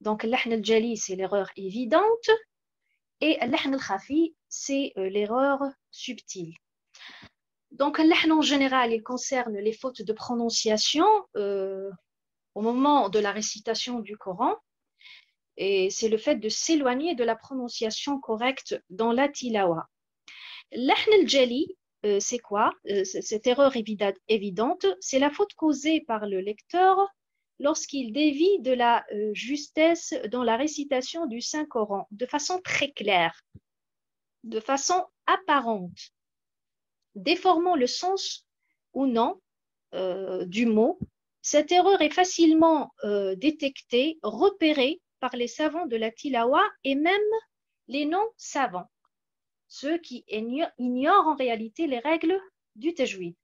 Donc, al-lahn al-jali, c'est l'erreur évidente et al-lahn al-khafi, c'est l'erreur subtile. Donc, al-lahn en général, il concerne les fautes de prononciation au moment de la récitation du Coran et c'est le fait de s'éloigner de la prononciation correcte dans la tilawa. Al-lahn al-jali, c'est quoi? Cette erreur évidente, c'est la faute causée par le lecteur lorsqu'il dévie de la justesse dans la récitation du Saint-Coran de façon très claire, de façon apparente, déformant le sens ou non du mot. Cette erreur est facilement détectée, repérée par les savants de la tilawa et même les non-savants, ceux qui ignorent en réalité les règles du tajwid.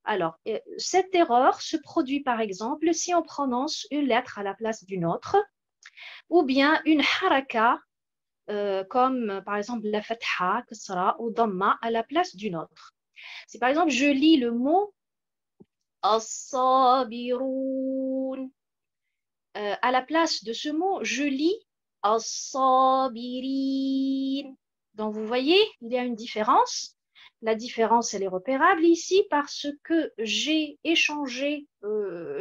Alors, cette erreur se produit par exemple si on prononce une lettre à la place d'une autre, ou bien une haraka, comme par exemple la fatha, kasra ou dhamma à la place d'une autre. Si par exemple je lis le mot as-sabiroun, à la place de ce mot, je lis as-sabirin. Donc vous voyez, il y a une différence. La différence, elle est repérable ici parce que j'ai échangé,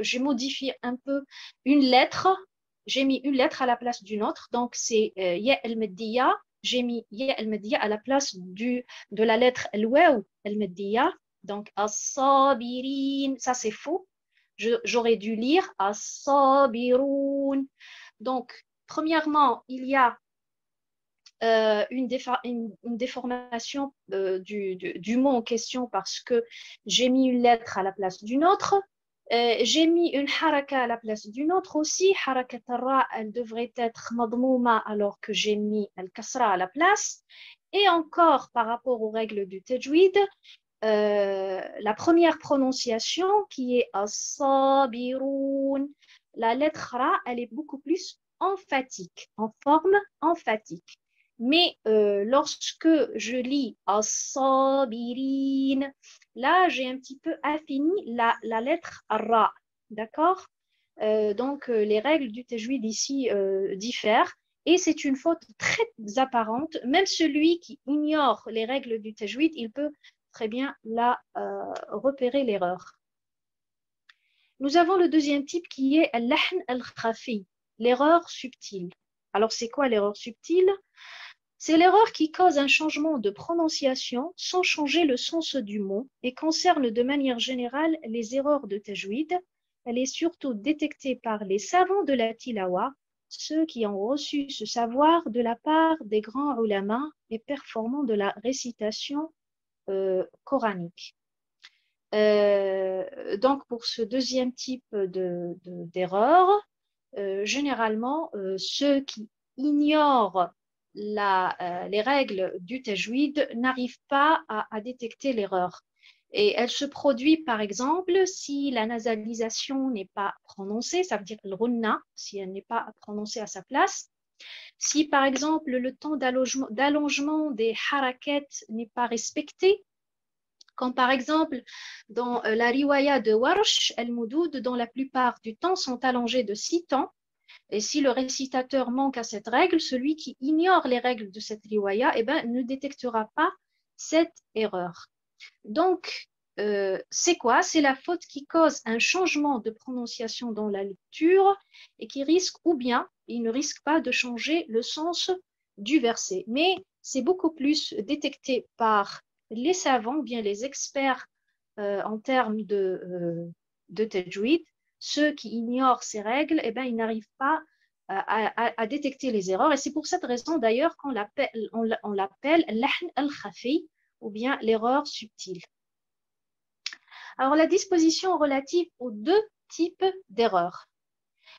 j'ai modifié un peu une lettre. J'ai mis une lettre à la place d'une autre. Donc c'est ya al-maddiya. J'ai mis ya al-maddiya à la place de la lettre al-waw al-maddiya. Donc as-sabirin, ça c'est faux. J'aurais dû lire as-sabiroun. Donc premièrement, il y a une déformation du mot en question parce que j'ai mis une lettre à la place d'une autre. J'ai mis une haraka à la place d'une autre aussi. Harakat al-ra, elle devrait être madmouma alors que j'ai mis al-kasra à la place. Et encore par rapport aux règles du tajwid, la première prononciation qui est as-sabiroun, la lettre ra, elle est beaucoup plus emphatique, en forme emphatique. Mais lorsque je lis as-sabirin, là j'ai un petit peu affini la lettre ra, d'accord? Donc les règles du tajwid ici diffèrent et c'est une faute très apparente. Même celui qui ignore les règles du tajwid, il peut très bien là repérer l'erreur. Nous avons le deuxième type qui est al-lahn al-khafi, l'erreur subtile. Alors c'est quoi l'erreur subtile? C'est l'erreur qui cause un changement de prononciation sans changer le sens du mot et concerne de manière générale les erreurs de tajwid. Elle est surtout détectée par les savants de la tilawa, ceux qui ont reçu ce savoir de la part des grands ulama et performants de la récitation coranique. Donc pour ce deuxième type d'erreur, généralement ceux qui ignorent les règles du tajwid n'arrivent pas à détecter l'erreur. Et elle se produit par exemple si la nasalisation n'est pas prononcée, ça veut dire le runna, si elle n'est pas prononcée à sa place. Si par exemple le temps d'allongement des harakat n'est pas respecté, comme par exemple dans la riwaya de Warsh, al-Moudoud, dont la plupart du temps sont allongés de 6 temps. Et si le récitateur manque à cette règle, celui qui ignore les règles de cette riwaya ne détectera pas cette erreur. Donc, c'est quoi? C'est la faute qui cause un changement de prononciation dans la lecture et qui risque, ou bien il ne risque pas de changer le sens du verset. Mais c'est beaucoup plus détecté par les savants, ou bien les experts en termes de tajwid. Ceux qui ignorent ces règles, eh ben, ils n'arrivent pas à détecter les erreurs. Et c'est pour cette raison d'ailleurs qu'on l'appelle l'ahn al-khafi, ou bien l'erreur subtile. Alors la disposition relative aux deux types d'erreurs.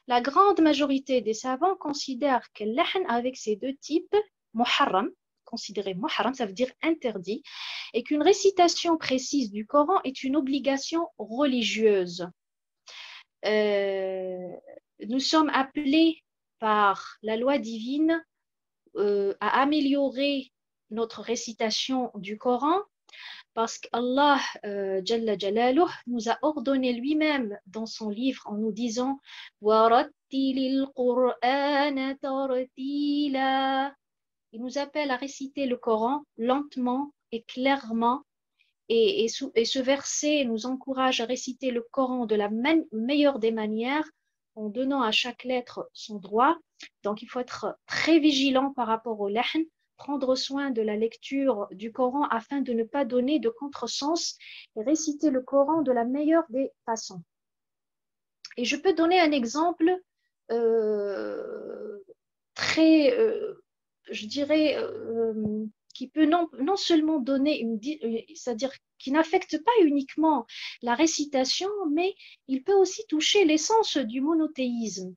La grande majorité des savants considèrent que l'ahn avec ces deux types, muharram, considéré muharram, ça veut dire interdit, et qu'une récitation précise du Coran est une obligation religieuse. Nous sommes appelés par la loi divine à améliorer notre récitation du Coran parce qu'Allah Jalla Jalaluh nous a ordonné lui-même dans son livre en nous disant وَرَتِّلِ الْقُرْآنَ تَرْتِيلًا. Il nous appelle à réciter le Coran lentement et clairement. Et ce verset nous encourage à réciter le Coran de la meilleure des manières en donnant à chaque lettre son droit. Donc, il faut être très vigilant par rapport au lahn, prendre soin de la lecture du Coran afin de ne pas donner de contresens et réciter le Coran de la meilleure des façons. Et je peux donner un exemple très, je dirais, qui peut non seulement donner c'est-à-dire qui n'affecte pas uniquement la récitation, mais il peut aussi toucher l'essence du monothéisme.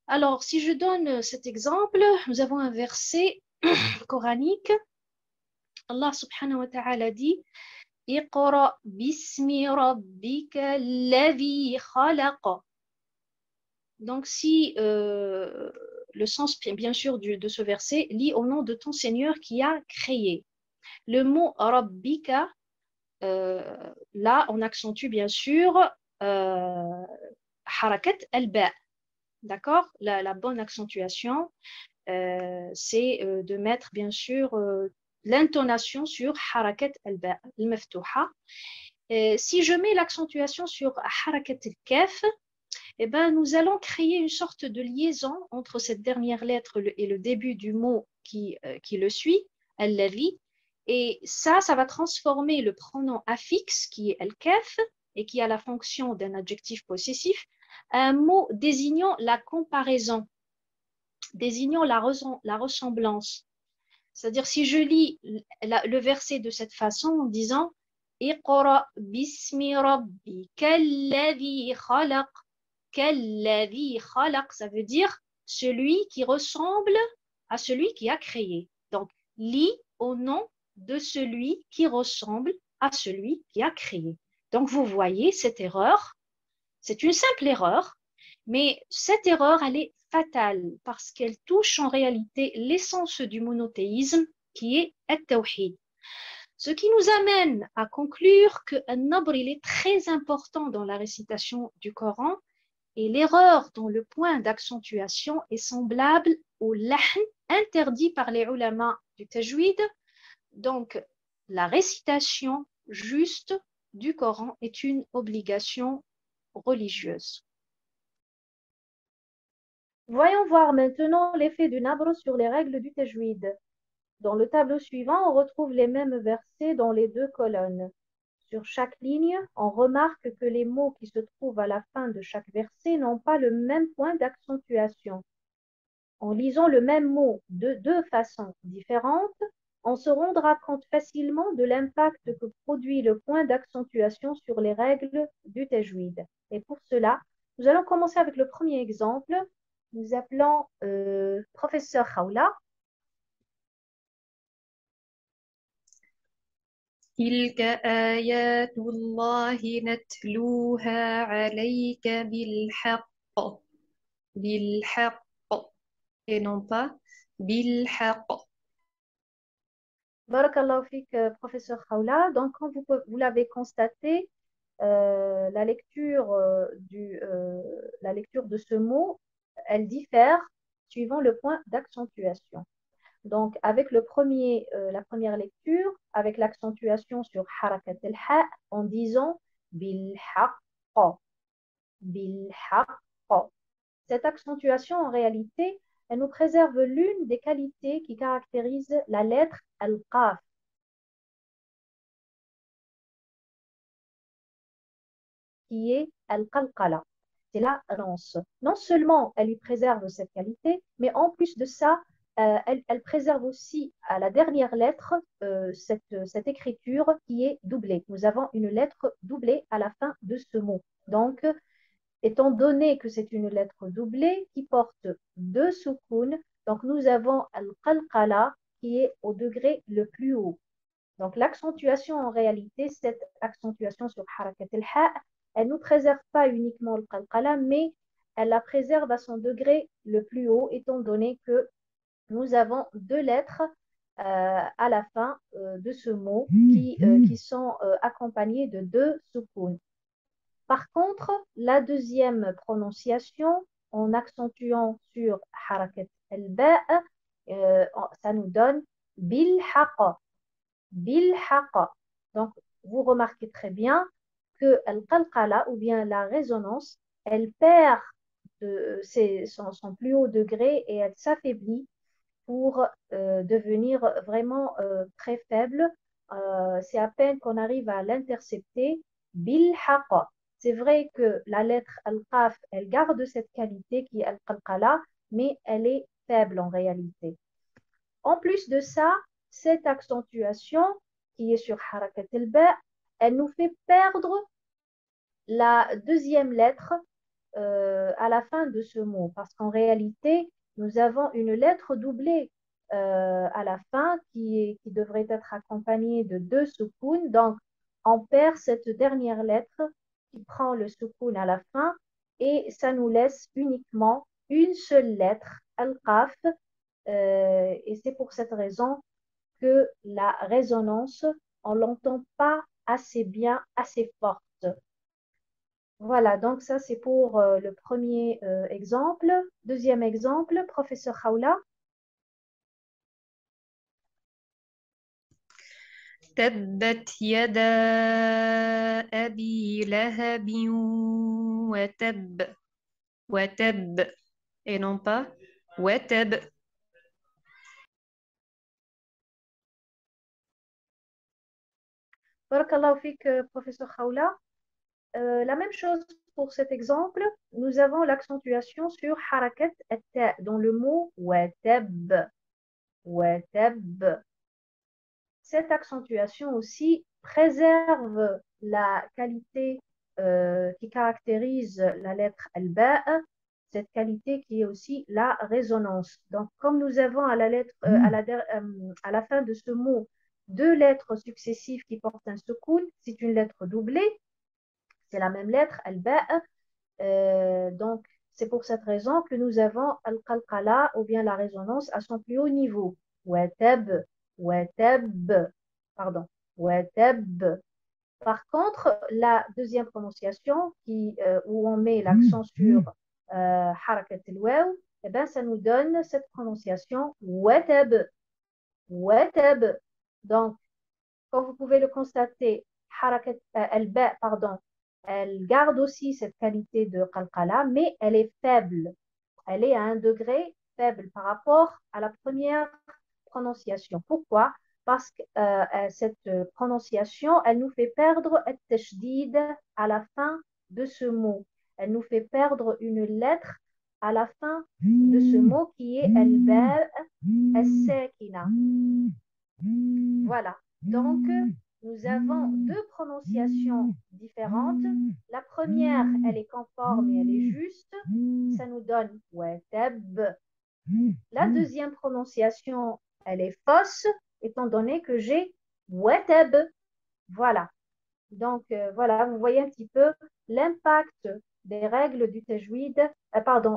Alors, si je donne cet exemple, nous avons un verset coranique. Allah subhanahu wa ta'ala dit « Iqra bismi rabbika alladhi khalaq » Donc, si le sens, bien sûr, de ce verset, lit au nom de ton Seigneur qui a créé. Le mot rabbika, là, on accentue bien sûr harakat al-ba. D'accord? La bonne accentuation, c'est de mettre bien sûr l'intonation sur harakat al-ba, al-maftuha. Si je mets l'accentuation sur harakat al-kaf, eh ben, nous allons créer une sorte de liaison entre cette dernière lettre et le début du mot qui le suit, al-ladhi, et ça va transformer le pronom affixe qui est al-kaf et qui a la fonction d'un adjectif possessif, un mot désignant la comparaison, désignant la ressemblance. C'est-à-dire si je lis le verset de cette façon en disant Iqra bismi rabbika alladhi khalaq. Kalladhi khalaq, ça veut dire celui qui ressemble à celui qui a créé. Donc, lis au nom de celui qui ressemble à celui qui a créé. Donc, vous voyez cette erreur, c'est une simple erreur, mais cette erreur, elle est fatale parce qu'elle touche en réalité l'essence du monothéisme qui est at-tawhid. Ce qui nous amène à conclure que an-nabr, il est très important dans la récitation du Coran. Et l'erreur dans le point d'accentuation est semblable au lahn interdit par les ulama du tajwid. Donc, la récitation juste du Coran est une obligation religieuse. Voyons voir maintenant l'effet du nabr sur les règles du tajwid. Dans le tableau suivant, on retrouve les mêmes versets dans les deux colonnes. Sur chaque ligne, on remarque que les mots qui se trouvent à la fin de chaque verset n'ont pas le même point d'accentuation. En lisant le même mot de deux façons différentes, on se rendra compte facilement de l'impact que produit le point d'accentuation sur les règles du tajwid. Et pour cela, nous allons commencer avec le premier exemple. Nous appelons professeur Khawla. تلك آيات الله نتلوها عليك بالحق et non pas بالحق. Barakallahu fik, professeur Khawla. Donc, comme vous l'avez constaté, la lecture de ce mot, elle diffère suivant le point d'accentuation. Donc, avec la première lecture, avec l'accentuation sur harakat al-ha, en disant bil-haqq. Cette accentuation, en réalité, elle nous préserve l'une des qualités qui caractérisent la lettre al-qaf, qui est al-qalqala. C'est la rance. Non seulement elle lui préserve cette qualité, mais en plus de ça, elle préserve aussi à la dernière lettre cette écriture qui est doublée. Nous avons une lettre doublée à la fin de ce mot. Donc, étant donné que c'est une lettre doublée qui porte deux soukoun, donc nous avons al-qalqala qui est au degré le plus haut. Donc l'accentuation en réalité, cette accentuation sur harakat al-ha, elle ne nous préserve pas uniquement le qalqala, mais elle la préserve à son degré le plus haut, étant donné que nous avons deux lettres à la fin de ce mot qui sont accompagnées de deux soukoun. Par contre, la deuxième prononciation, en accentuant sur harakat al-ba, ça nous donne bil-haqa. Bil-haqa. Donc, vous remarquez très bien que al-qalqala, ou bien la résonance, elle perd son plus haut degré et elle s'affaiblit pour devenir vraiment très faible. C'est à peine qu'on arrive à l'intercepter. Bil-haqa. C'est vrai que la lettre al-qaf, elle garde cette qualité qui est al-qalqala, mais elle est faible en réalité. En plus de ça, cette accentuation qui est sur harakat al-ba, elle nous fait perdre la deuxième lettre à la fin de ce mot, parce qu'en réalité, nous avons une lettre doublée à la fin qui devrait être accompagnée de deux soukoun. Donc, on perd cette dernière lettre qui prend le soukoun à la fin et ça nous laisse uniquement une seule lettre, al-qaf, et c'est pour cette raison que la résonance, on ne l'entend pas assez bien, assez forte. Voilà, donc ça c'est pour le premier exemple. Deuxième exemple, professeur Khawla. تبت يدا أبي لهب وتب وتب et non pas وتب. Barakallahu fik, professeur Khawla. La même chose pour cet exemple, nous avons l'accentuation sur harakat at-ta dans le mot watab. Watab. Cette accentuation aussi préserve la qualité qui caractérise la lettre al-ba, cette qualité qui est aussi la résonance. Donc, comme nous avons à la fin de ce mot deux lettres successives qui portent un soukoun, c'est une lettre doublée, c'est la même lettre, al-ba. Donc, c'est pour cette raison que nous avons al-qalqala ou bien la résonance à son plus haut niveau. Watab, watab, pardon, watab. Par contre, la deuxième prononciation où on met l'accent sur harakat al-waw, eh ben, ça nous donne cette prononciation watab, watab. Donc, comme vous pouvez le constater, harakat al-ba, pardon, elle garde aussi cette qualité de qalqala, mais elle est faible. Elle est à un degré faible par rapport à la première prononciation. Pourquoi? Parce que cette prononciation, elle nous fait perdre at-tashdid à la fin de ce mot. Elle nous fait perdre une lettre à la fin de ce mot qui est al-ba as-sakina. Voilà. Donc, nous avons deux prononciations différentes. La première, elle est conforme et elle est juste. Ça nous donne watab. La deuxième prononciation, elle est fausse, étant donné que j'ai watab. Voilà. Donc, voilà, vous voyez un petit peu l'impact des règles du tajwid,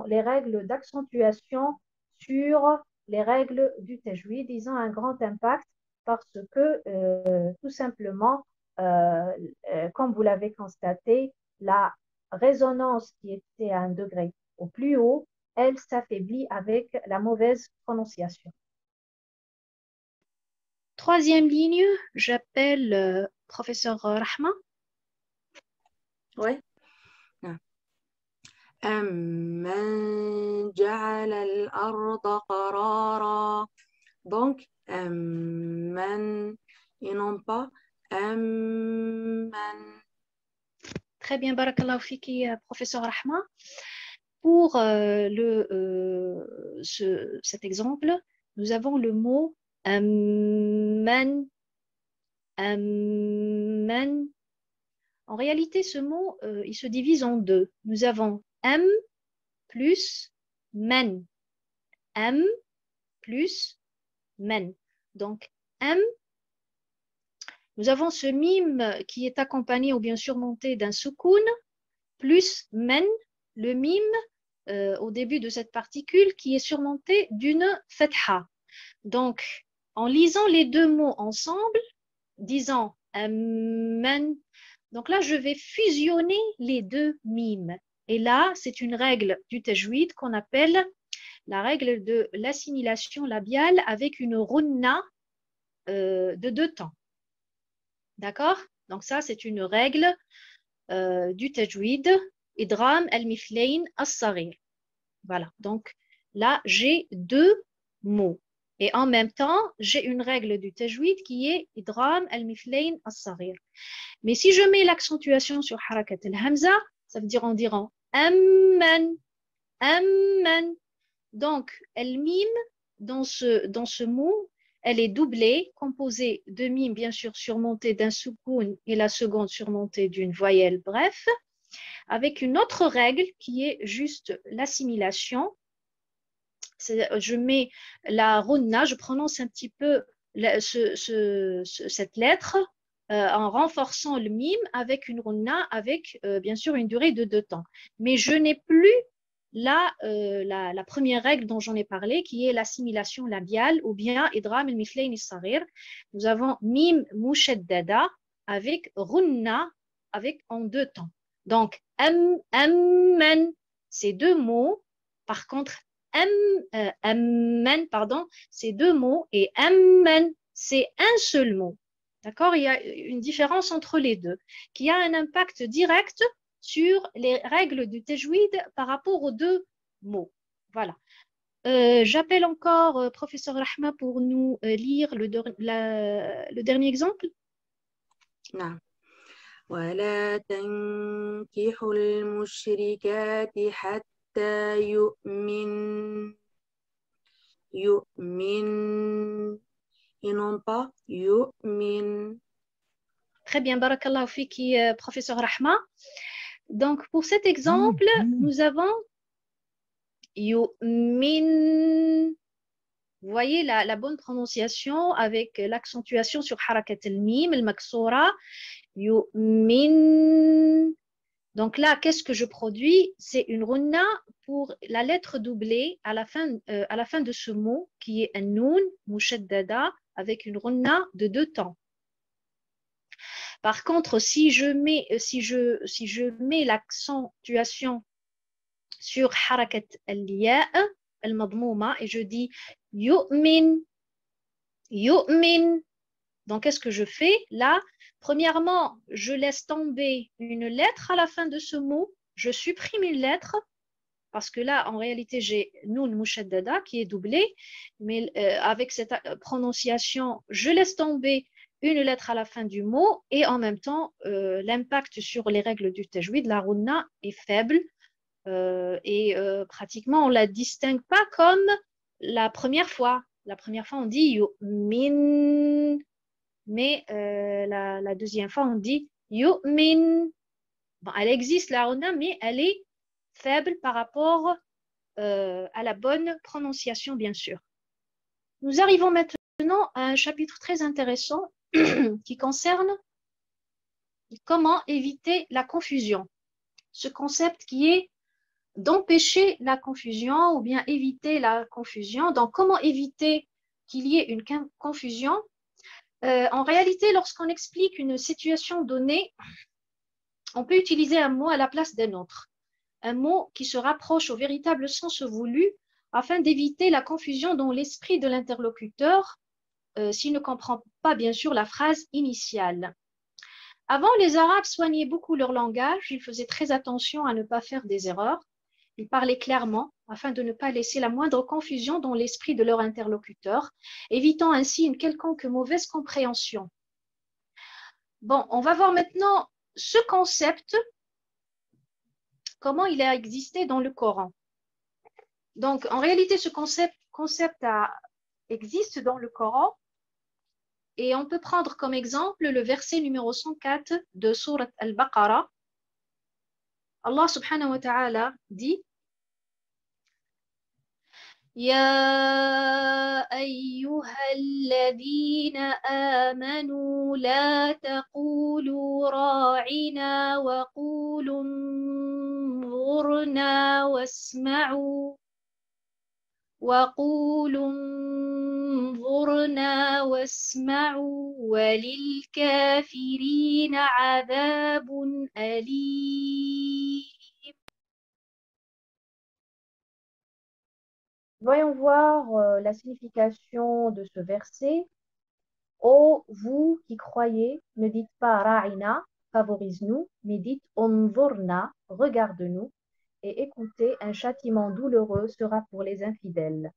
les règles d'accentuation sur les règles du tajwid. Ils ont un grand impact parce que, tout simplement, comme vous l'avez constaté, la résonance qui était à un degré au plus haut, elle s'affaiblit avec la mauvaise prononciation. Troisième ligne, j'appelle professeur Rahma. Oui. أَمَّنْ جَعَلَ الْأَرْضَ قَرَارًا. Donc, أَمَّنْ et non pas أَمَّنْ. Très bien, barakallahu fiki, professeur Rahma. Pour cet exemple, nous avons le mot amman. Amman. En réalité, ce mot, il se divise en deux. Nous avons am plus man. Am plus man. Donc, am. Nous avons ce mime qui est accompagné ou bien surmonté d'un soukoun, plus men, le mime au début de cette particule qui est surmonté d'une fatha. Donc, en lisant les deux mots ensemble, disant men, donc là, je vais fusionner les deux mimes. Et là, c'est une règle du tajwid qu'on appelle la règle de l'assimilation labiale avec une runna de deux temps. D'accord? Donc ça, c'est une règle du tajwid, idram al-mithlein as-saghir. Voilà, donc là, j'ai deux mots. Et en même temps, j'ai une règle du tajwid qui est idram al-mithlein as-saghir. Mais si je mets l'accentuation sur harakat al-hamza, ça veut dire en dirant amman, amman. Donc, al-mim, dans ce mot, elle est doublée, composée de mime, bien sûr, surmontée d'un soukoun et la seconde surmontée d'une voyelle, bref, avec une autre règle qui est juste l'assimilation. Je mets la runna, je prononce un petit peu cette lettre en renforçant le mime avec une runna, avec bien sûr une durée de 2 temps. Mais je n'ai plus la première règle dont j'en ai parlé, qui est l'assimilation labiale ou bien idram al-mithlein as-saghir. Nous avons mim mushaddada avec runna avec en 2 temps. Donc amman, c'est 2 mots. Par contre amman, pardon, c'est 2 mots et amman, c'est un seul mot. D'accord? Il y a une différence entre les deux qui a un impact direct sur les règles du tajwid par rapport aux 2 mots. Voilà. J'appelle encore professeur Rahma pour nous lire le dernier exemple. Non. ولا تنكحوا المشركات حتى يؤمن et non pas يؤمن. Très bien, barakallahu fiki, professeur Rahma. Donc, pour cet exemple, nous avons yu'min. Vous voyez la bonne prononciation avec l'accentuation sur harakat al-mim, al-maksoura. Yu'min. Donc là, qu'est-ce que je produis? C'est une runna pour la lettre doublée à la fin de ce mot qui est un noun, mushaddada, avec une runna de 2 temps. Par contre, si je mets l'accentuation sur harakat al-ya, al-madmouma, et je dis yu'min, yu'min. Donc, qu'est-ce que je fais? Là, premièrement, je laisse tomber une lettre à la fin de ce mot. Je supprime une lettre parce que là, en réalité, j'ai noun mushaddada qui est doublé. Mais avec cette prononciation, je laisse tomber une lettre à la fin du mot et en même temps, l'impact sur les règles du tajwid, la runna, est faible et pratiquement, on ne la distingue pas comme la première fois. La première fois, on dit yu'min, mais la deuxième fois, on dit yu'min. Bon, elle existe, la runna, mais elle est faible par rapport à la bonne prononciation, bien sûr. Nous arrivons maintenant à un chapitre très intéressant qui concerne comment éviter la confusion. Ce concept qui est d'empêcher la confusion ou bien éviter la confusion. Donc, comment éviter qu'il y ait une confusion? En réalité, lorsqu'on explique une situation donnée, on peut utiliser un mot à la place d'un autre. Un mot qui se rapproche au véritable sens voulu afin d'éviter la confusion dans l'esprit de l'interlocuteur s'il ne comprend pas, bien sûr, la phrase initiale. Avant, les Arabes soignaient beaucoup leur langage, ils faisaient très attention à ne pas faire des erreurs. Ils parlaient clairement afin de ne pas laisser la moindre confusion dans l'esprit de leur interlocuteur, évitant ainsi une quelconque mauvaise compréhension. Bon, on va voir maintenant ce concept, comment il a existé dans le Coran. Donc, en réalité, ce concept existe dans le Coran et on peut prendre comme exemple le verset numéro 104 de Sourate Al-Baqarah. Allah subhanahu wa ta'ala dit يا أيها الذين آمنوا لا تقولوا راعنا وقولوا انظرنا واسمعوا وللكافرين عذاب أليم. Voyons voir la signification de ce verset. Ô vous qui croyez, ne dites pas ra'ina, favorise-nous, mais dites unzurna, regarde-nous, et écoutez, un châtiment douloureux sera pour les infidèles.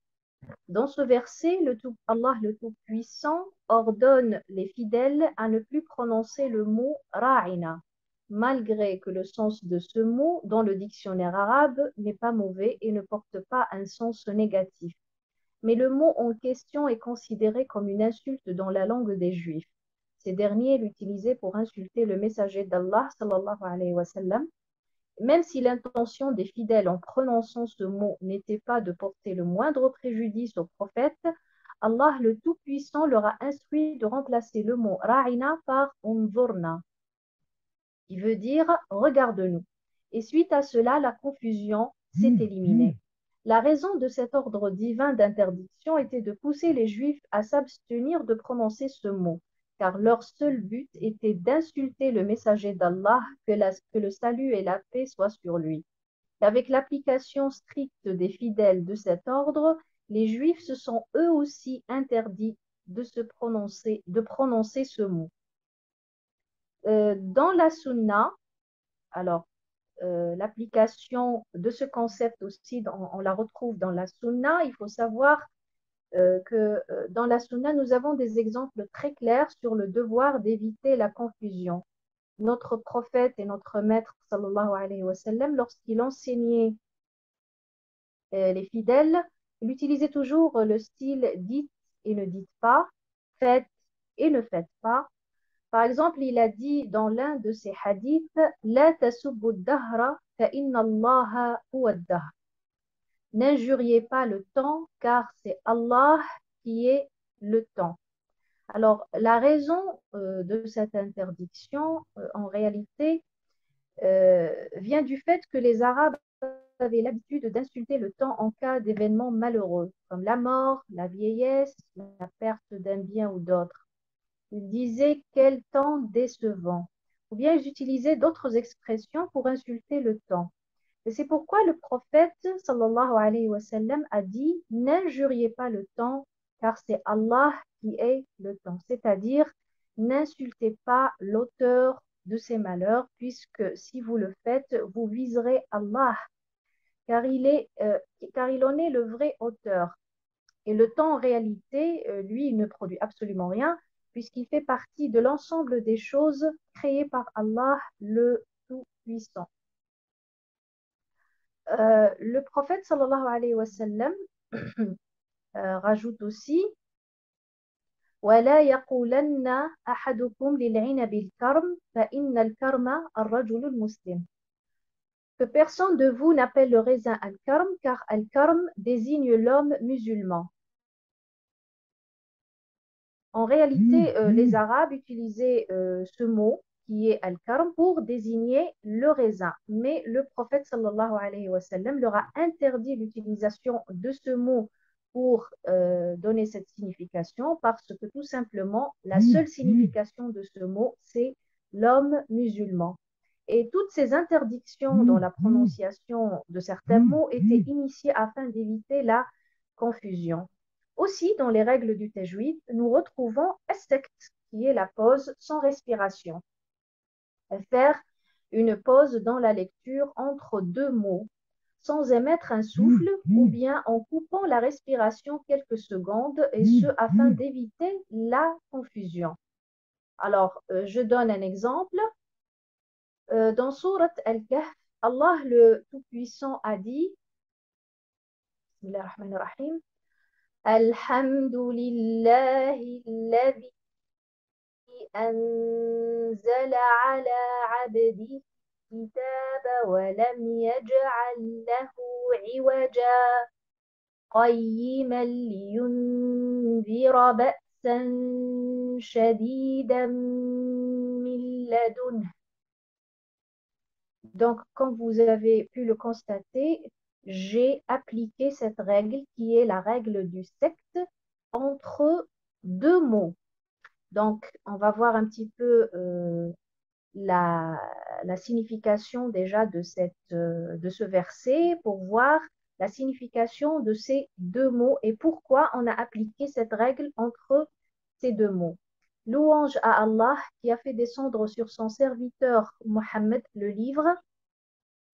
Dans ce verset, Allah le Tout-Puissant ordonne les fidèles à ne plus prononcer le mot ra'ina, malgré que le sens de ce mot dans le dictionnaire arabe n'est pas mauvais et ne porte pas un sens négatif. Mais le mot en question est considéré comme une insulte dans la langue des Juifs. Ces derniers l'utilisaient pour insulter le messager d'Allah, sallallahu alayhi wa sallam. Même si l'intention des fidèles en prononçant ce mot n'était pas de porter le moindre préjudice au prophète, Allah le Tout-Puissant leur a instruit de remplacer le mot ra'ina par unzurna, qui veut dire regarde-nous. Et suite à cela, la confusion s'est éliminée. La raison de cet ordre divin d'interdiction était de pousser les Juifs à s'abstenir de prononcer ce mot, car leur seul but était d'insulter le messager d'Allah, que le salut et la paix soient sur lui. Et avec l'application stricte des fidèles de cet ordre, les Juifs se sont eux aussi interdits de prononcer ce mot. Dans la Sunna, alors, l'application de ce concept aussi, on la retrouve dans la Sunna. Il faut savoir que dans la Sunna, nous avons des exemples très clairs sur le devoir d'éviter la confusion. Notre prophète et notre maître, sallallahu alayhi wa sallam, lorsqu'il enseignait les fidèles, il utilisait toujours le style dites et ne dites pas, faites et ne faites pas. Par exemple, il a dit dans l'un de ses hadiths, La tasubbu ad-dahra fa inna Allaha huwa ad-dahr. N'injuriez pas le temps, car c'est Allah qui est le temps. Alors, la raison de cette interdiction, en réalité, vient du fait que les Arabes avaient l'habitude d'insulter le temps en cas d'événements malheureux, comme la mort, la vieillesse, la perte d'un bien ou d'autre. Ils disaient quel temps décevant. Ou bien ils utilisaient d'autres expressions pour insulter le temps. Et c'est pourquoi le prophète, sallallahu alayhi wa sallam, a dit « N'injuriez pas le temps, car c'est Allah qui est le temps. » C'est-à-dire, n'insultez pas l'auteur de ces malheurs, puisque si vous le faites, vous viserez Allah, car il en est le vrai auteur. Et le temps, en réalité, lui, il ne produit absolument rien, puisqu'il fait partie de l'ensemble des choses créées par Allah, le Tout-Puissant. Le prophète, sallallahu alayhi wa sallam, rajoute aussi وَلَا يَقُولَنَّ أَحَدُكُمْ لِلْعِنَبِ الْكَرْمِ فَإِنَّ الْكَرْمَ الرَّجُلُ الْمُسْلِمِ. Que personne de vous n'appelle le raisin al-karm, car al-karm désigne l'homme musulman. En réalité, les Arabes utilisaient ce mot qui est al-karm pour désigner le raisin. Mais le prophète sallallahu alayhi wa sallam leur a interdit l'utilisation de ce mot pour donner cette signification, parce que tout simplement, la seule signification de ce mot, c'est l'homme musulman. Et toutes ces interdictions dans la prononciation de certains mots étaient initiées afin d'éviter la confusion. Aussi, dans les règles du tajwid, nous retrouvons as-sakt, qui est la pause sans respiration. Faire une pause dans la lecture entre deux mots, sans émettre un souffle ou bien en coupant la respiration quelques secondes, et ce afin d'éviter la confusion. Alors, je donne un exemple. Dans Sourate Al-Kahf, Allah le Tout-Puissant a dit, Bismillah ar-Rahman ar-Rahim, Alhamdulillahi alladhi أنزل على عبده الكتاب ولم يجعل له عوجا قيما لينذر بأسا شديدا من لدنه. Donc, comme vous avez pu le constater, j'ai appliqué cette règle qui est la règle du secte entre deux mots. Donc, on va voir un petit peu la signification déjà de ce verset pour voir la signification de ces deux mots et pourquoi on a appliqué cette règle entre ces deux mots. Louange à Allah qui a fait descendre sur son serviteur Mohammed le livre.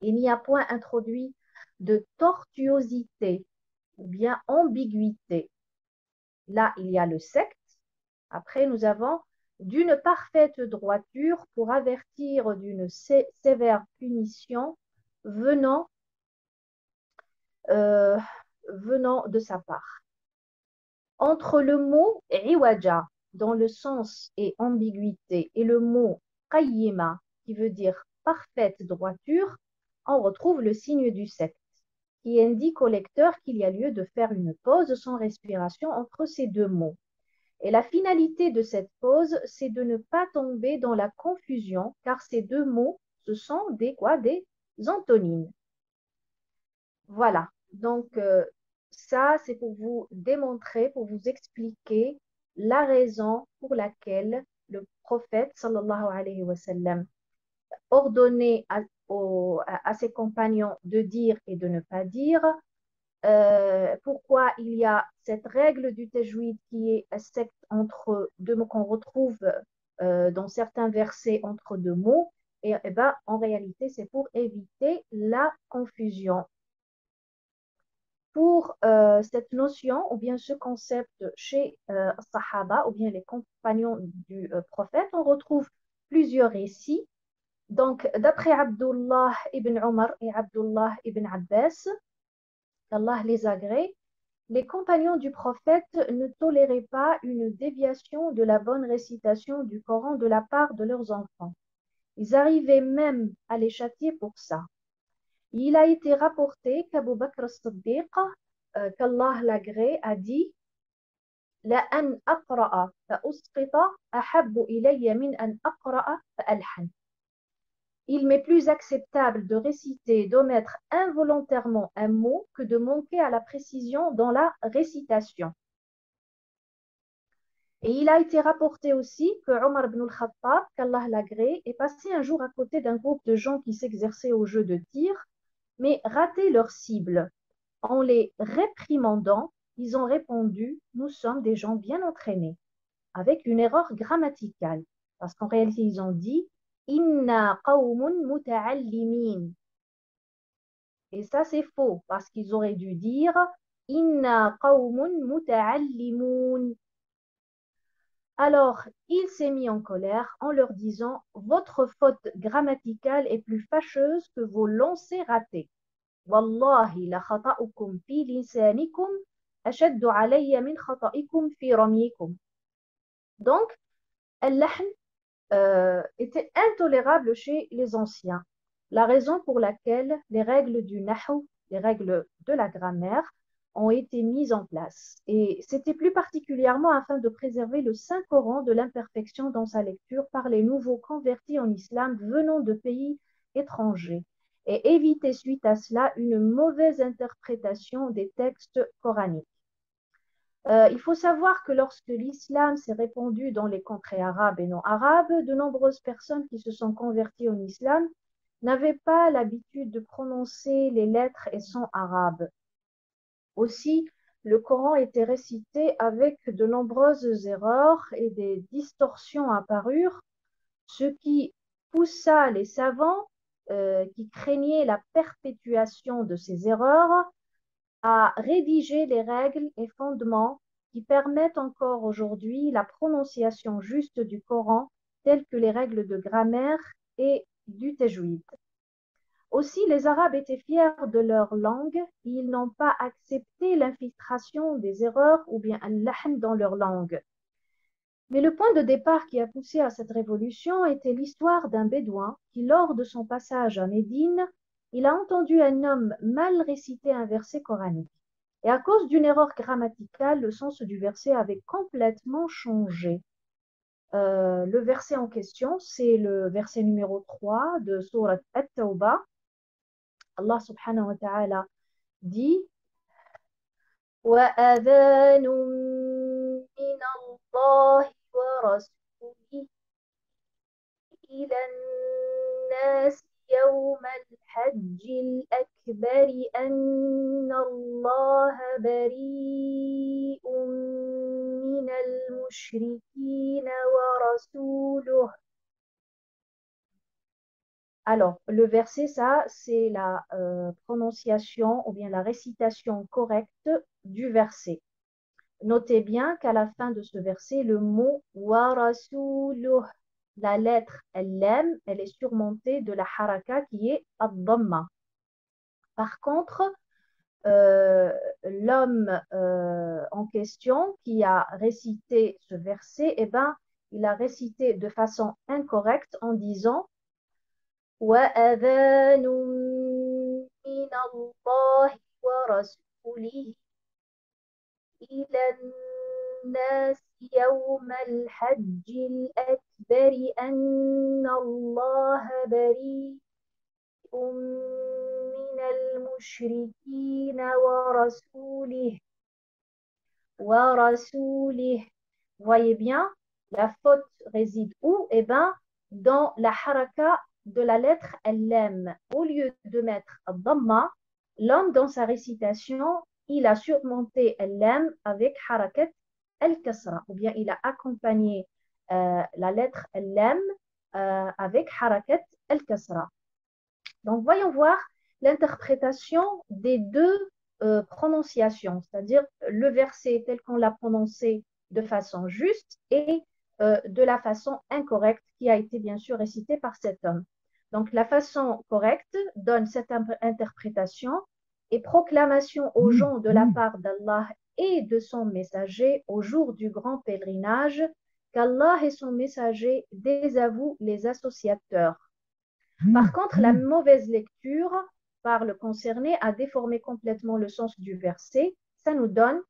Il n'y a point introduit de tortuosité ou bien ambiguïté. Là, il y a le secte. Après, nous avons d'une parfaite droiture pour avertir d'une sévère punition venant de sa part. Entre le mot iwaja, dans le sens et ambiguïté, et le mot qayyima, qui veut dire parfaite droiture, on retrouve le signe du secte, qui indique au lecteur qu'il y a lieu de faire une pause sans respiration entre ces deux mots. Et la finalité de cette pause, c'est de ne pas tomber dans la confusion, car ces deux mots, ce sont des antonymes. Voilà, donc ça, c'est pour vous démontrer, pour vous expliquer la raison pour laquelle le prophète, sallallahu alayhi wa sallam, ordonnait à ses compagnons de dire et de ne pas dire. Pourquoi il y a cette règle du tajwid qui est secte entre deux mots qu'on retrouve dans certains versets entre deux mots, et ben, en réalité c'est pour éviter la confusion. Pour cette notion ou bien ce concept chez Sahaba ou bien les compagnons du prophète, on retrouve plusieurs récits. Donc d'après Abdullah ibn Omar et Abdullah ibn Abbas, qu'Allah les agrée, les compagnons du prophète ne toléraient pas une déviation de la bonne récitation du Coran de la part de leurs enfants. Ils arrivaient même à les châtier pour ça. Il a été rapporté qu'Abu Bakr as-Siddiq, qu'Allah l'agrée, a dit La an aqra'a fa usqita ahabbu ilayya min an aqra'a fa alhan. Il m'est plus acceptable de réciter, d'omettre involontairement un mot que de manquer à la précision dans la récitation. Et il a été rapporté aussi que Omar ibn al-Khattab, qu'Allah l'agrée, est passé un jour à côté d'un groupe de gens qui s'exerçaient au jeu de tir, mais raté leur cible. En les réprimandant, ils ont répondu « Nous sommes des gens bien entraînés », avec une erreur grammaticale. Parce qu'en réalité, ils ont dit « Inna qawmun muta'allimin ». Et ça, c'est faux, parce qu'ils auraient dû dire « Inna qawmun muta'allimun ». Alors, il s'est mis en colère en leur disant « Votre faute grammaticale est plus fâcheuse que vos lancers ratés. Wallahi la khata'ukum fi lisanikum ashaddu alayya min khata'ikum fi ramyikum ». Donc, al-lahn était intolérable chez les anciens. La raison pour laquelle les règles du nahw, les règles de la grammaire, ont été mises en place. Et c'était plus particulièrement afin de préserver le Saint-Coran de l'imperfection dans sa lecture par les nouveaux convertis en islam venant de pays étrangers et éviter suite à cela une mauvaise interprétation des textes coraniques. Il faut savoir que lorsque l'islam s'est répandu dans les contrées arabes et non arabes, de nombreuses personnes qui se sont converties en islam n'avaient pas l'habitude de prononcer les lettres et sons arabes. Aussi, le Coran était récité avec de nombreuses erreurs et des distorsions apparurent, ce qui poussa les savants qui craignait la perpétuation de ces erreurs, a rédigé les règles et fondements qui permettent encore aujourd'hui la prononciation juste du Coran, telles que les règles de grammaire et du tajwid. Aussi, les Arabes étaient fiers de leur langue et ils n'ont pas accepté l'infiltration des erreurs ou bien al-lahn dans leur langue. Mais le point de départ qui a poussé à cette révolution était l'histoire d'un bédouin qui, lors de son passage à Médine, il a entendu un homme mal réciter un verset coranique. Et à cause d'une erreur grammaticale, le sens du verset avait complètement changé. Le verset en question, c'est le verset numéro 3 de Sourate At-Tawbah. Allah subhanahu wa ta'ala dit وَأَذَانٌ مِّنَ اللَّهِ وَرَسُولِهِ إِلَى النَّاسِ يَوْمَ الْحَجِّ الْأَكْبَرِ أَنَّ اللَّهَ بَرِيءٌ مِّنَ الْمُشْرِكِينَ وَرَسُولُهُ. Alors, le verset, ça, c'est la prononciation ou bien la récitation correcte du verset. Notez bien qu'à la fin de ce verset, le mot wa rasuluh, la lettre lam, elle est surmontée de la haraka qui est ad-dhamma. Par contre, l'homme en question qui a récité ce verset, eh ben, il a récité de façon incorrecte en disant وَأَذَانٌ مِّنَ اللَّهِ وَرَسُولِهِ إِلَى النَّاسِ يَوْمَ الْحَجِّ الْأَكْبَرِ أَنَّ اللَّهَ بَرِيءٌ مِّنَ الْمُشْرِكِينَ وَرَسُولِهِ. Voyez bien, la faute réside où? Eh bien, dans la haraka de la lettre lam. Au lieu de mettre dhamma, l'homme dans sa récitation, il a surmonté lam avec harakat al-kasra, ou bien il a accompagné la lettre lam avec harakat al-kasra. Donc, voyons voir l'interprétation des deux prononciations, c'est-à-dire le verset tel qu'on l'a prononcé de façon juste et de la façon incorrecte qui a été bien sûr récitée par cet homme. Donc, la façon correcte donne cette interprétation et proclamation aux gens de la part d'Allah et de son messager au jour du grand pèlerinage qu'Allah et son messager désavouent les associateurs. Par contre, la mauvaise lecture par le concerné a déformé complètement le sens du verset. Ça nous donne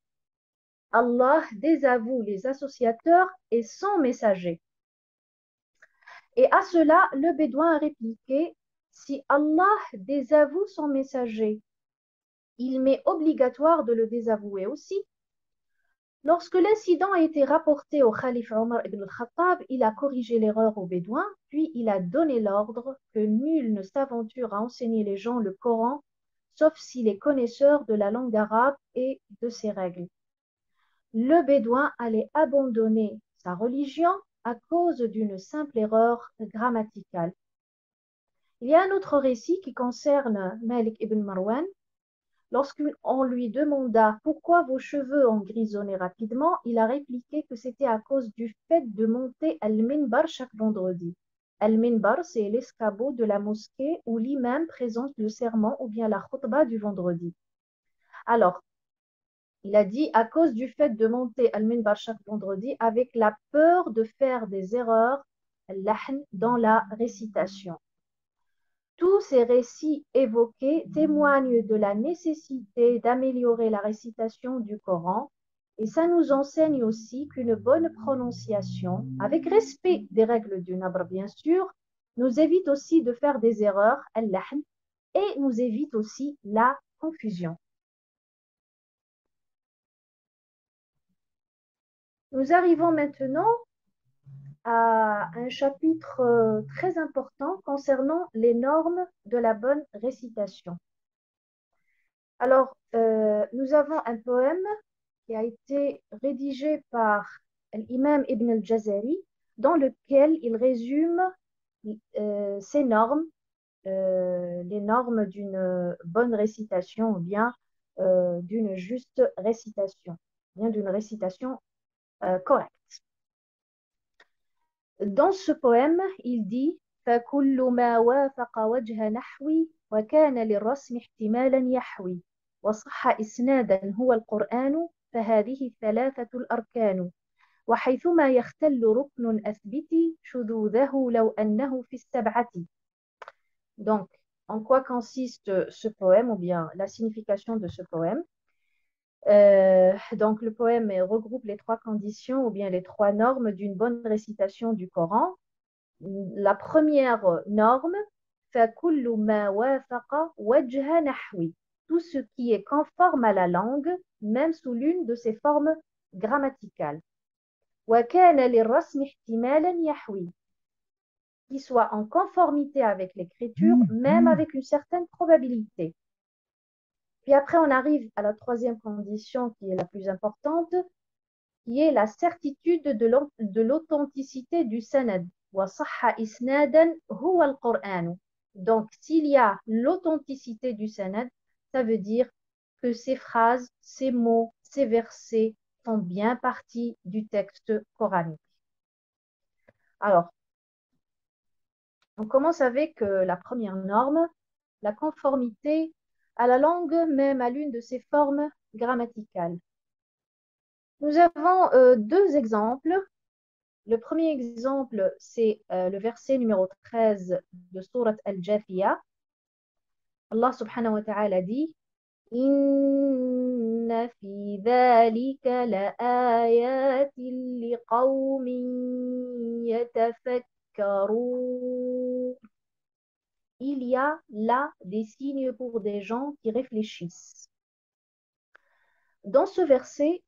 Allah désavoue les associateurs et son messager. Et à cela, le bédouin a répliqué, si Allah désavoue son messager, il m'est obligatoire de le désavouer aussi. Lorsque l'incident a été rapporté au Khalife Omar ibn al-Khattab, il a corrigé l'erreur au bédouin, puis il a donné l'ordre que nul ne s'aventure à enseigner les gens le Coran, sauf s'il est connaisseur de la langue arabe et de ses règles. Le bédouin allait abandonner sa religion à cause d'une simple erreur grammaticale. Il y a un autre récit qui concerne Malik ibn Marwan. Lorsqu'on lui demanda pourquoi vos cheveux ont grisonné rapidement, il a répliqué que c'était à cause du fait de monter al-minbar chaque vendredi. Al-minbar, c'est l'escabeau de la mosquée où l'imam présente le sermon ou bien la khutbah du vendredi. Alors, il a dit à cause du fait de monter al-minbar chaque vendredi avec la peur de faire des erreurs al-lahn dans la récitation. Tous ces récits évoqués témoignent de la nécessité d'améliorer la récitation du Coran et ça nous enseigne aussi qu'une bonne prononciation, avec respect des règles du nabr bien sûr, nous évite aussi de faire des erreurs, al-lahn, et nous évite aussi la confusion. Nous arrivons maintenant à un chapitre très important concernant les normes de la bonne récitation. Alors, nous avons un poème qui a été rédigé par l'imam Ibn al-Jazari, dans lequel il résume ces normes les normes d'une bonne récitation ou bien d'une juste récitation, bien d'une récitation correcte. Dans ce poème, il dit فكل ما وافق وجه نحوي وكان للرسم احتمالا يحوي وصح إسنادا هو القرآن فهذه الثلاثة الأركان وحيثما يختل ركن أثبت شذوذه لو أنه في السبعة. Donc, en quoi consiste ce poème ou bien la signification de ce poème? Donc, le poème regroupe les trois conditions ou bien les trois normes d'une bonne récitation du Coran. La première norme, فَكُلُّ مَا وَافَقَ وَجْهَ نَحْوِ, tout ce qui est conforme à la langue, même sous l'une de ses formes grammaticales. وَكَانَ لِلرَّسْمِ احْتِمَالًا يَحْوِي, qui soit en conformité avec l'écriture, même avec une certaine probabilité. Puis après, on arrive à la troisième condition qui est la plus importante, qui est la certitude de l'authenticité du sanad. وَصَحَّ إِسْنَادًا هُوَ الْقُرْآنُ. Donc, s'il y a l'authenticité du sanad, ça veut dire que ces phrases, ces mots, ces versets font bien partie du texte coranique. Alors, on commence avec la première norme, la conformité à la langue, même à l'une de ses formes grammaticales. Nous avons deux exemples. Le premier exemple, c'est le verset numéro 13 de Surat Al-Jathiyah. Allah subhanahu wa ta'ala dit Inna fi dhalika la ayatin li qawmin yatafakkarun. Il y a là des signes pour des gens qui réfléchissent. Dans ce verset,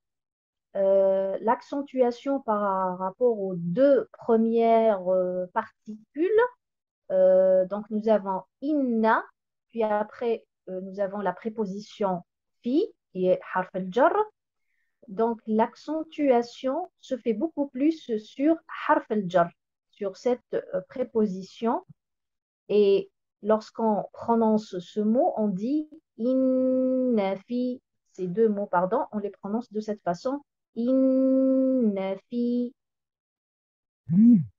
l'accentuation par rapport aux deux premières particules, donc nous avons inna, puis après nous avons la préposition fi, qui est harf al-jar. Donc l'accentuation se fait beaucoup plus sur harf al-jar, sur cette préposition. Et lorsqu'on prononce ce mot, on dit inna fi, ces deux mots, pardon, on les prononce de cette façon. Inna fi.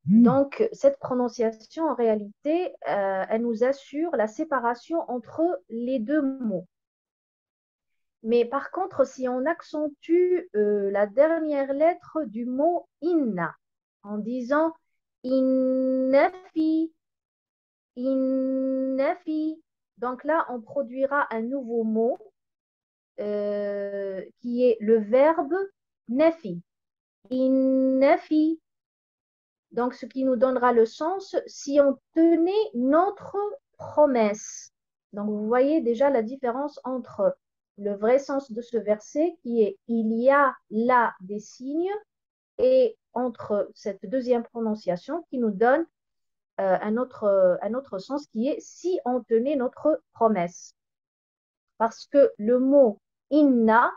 Donc, cette prononciation, en réalité, elle nous assure la séparation entre les deux mots. Mais par contre, si on accentue la dernière lettre du mot inna, en disant inna fi, donc là, on produira un nouveau mot qui est le verbe nafi. Innafi. Donc, ce qui nous donnera le sens si on tenait notre promesse. Donc, vous voyez déjà la différence entre le vrai sens de ce verset qui est il y a là des signes et entre cette deuxième prononciation qui nous donne un autre sens qui est si on tenait notre promesse. Parce que le mot inna,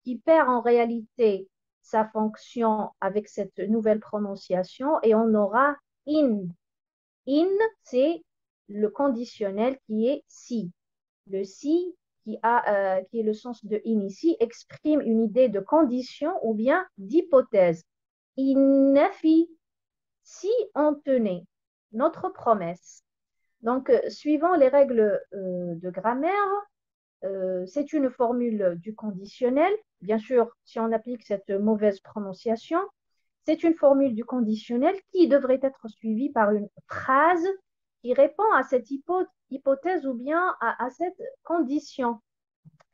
qui perd en réalité sa fonction avec cette nouvelle prononciation, et on aura in. In, c'est le conditionnel qui est si. Le si, qui est le sens de in ici, exprime une idée de condition ou bien d'hypothèse. Innafi, si on tenait notre promesse. Donc, suivant les règles de grammaire, c'est une formule du conditionnel. Bien sûr, si on applique cette mauvaise prononciation, c'est une formule du conditionnel qui devrait être suivie par une phrase qui répond à cette hypothèse ou bien à cette condition,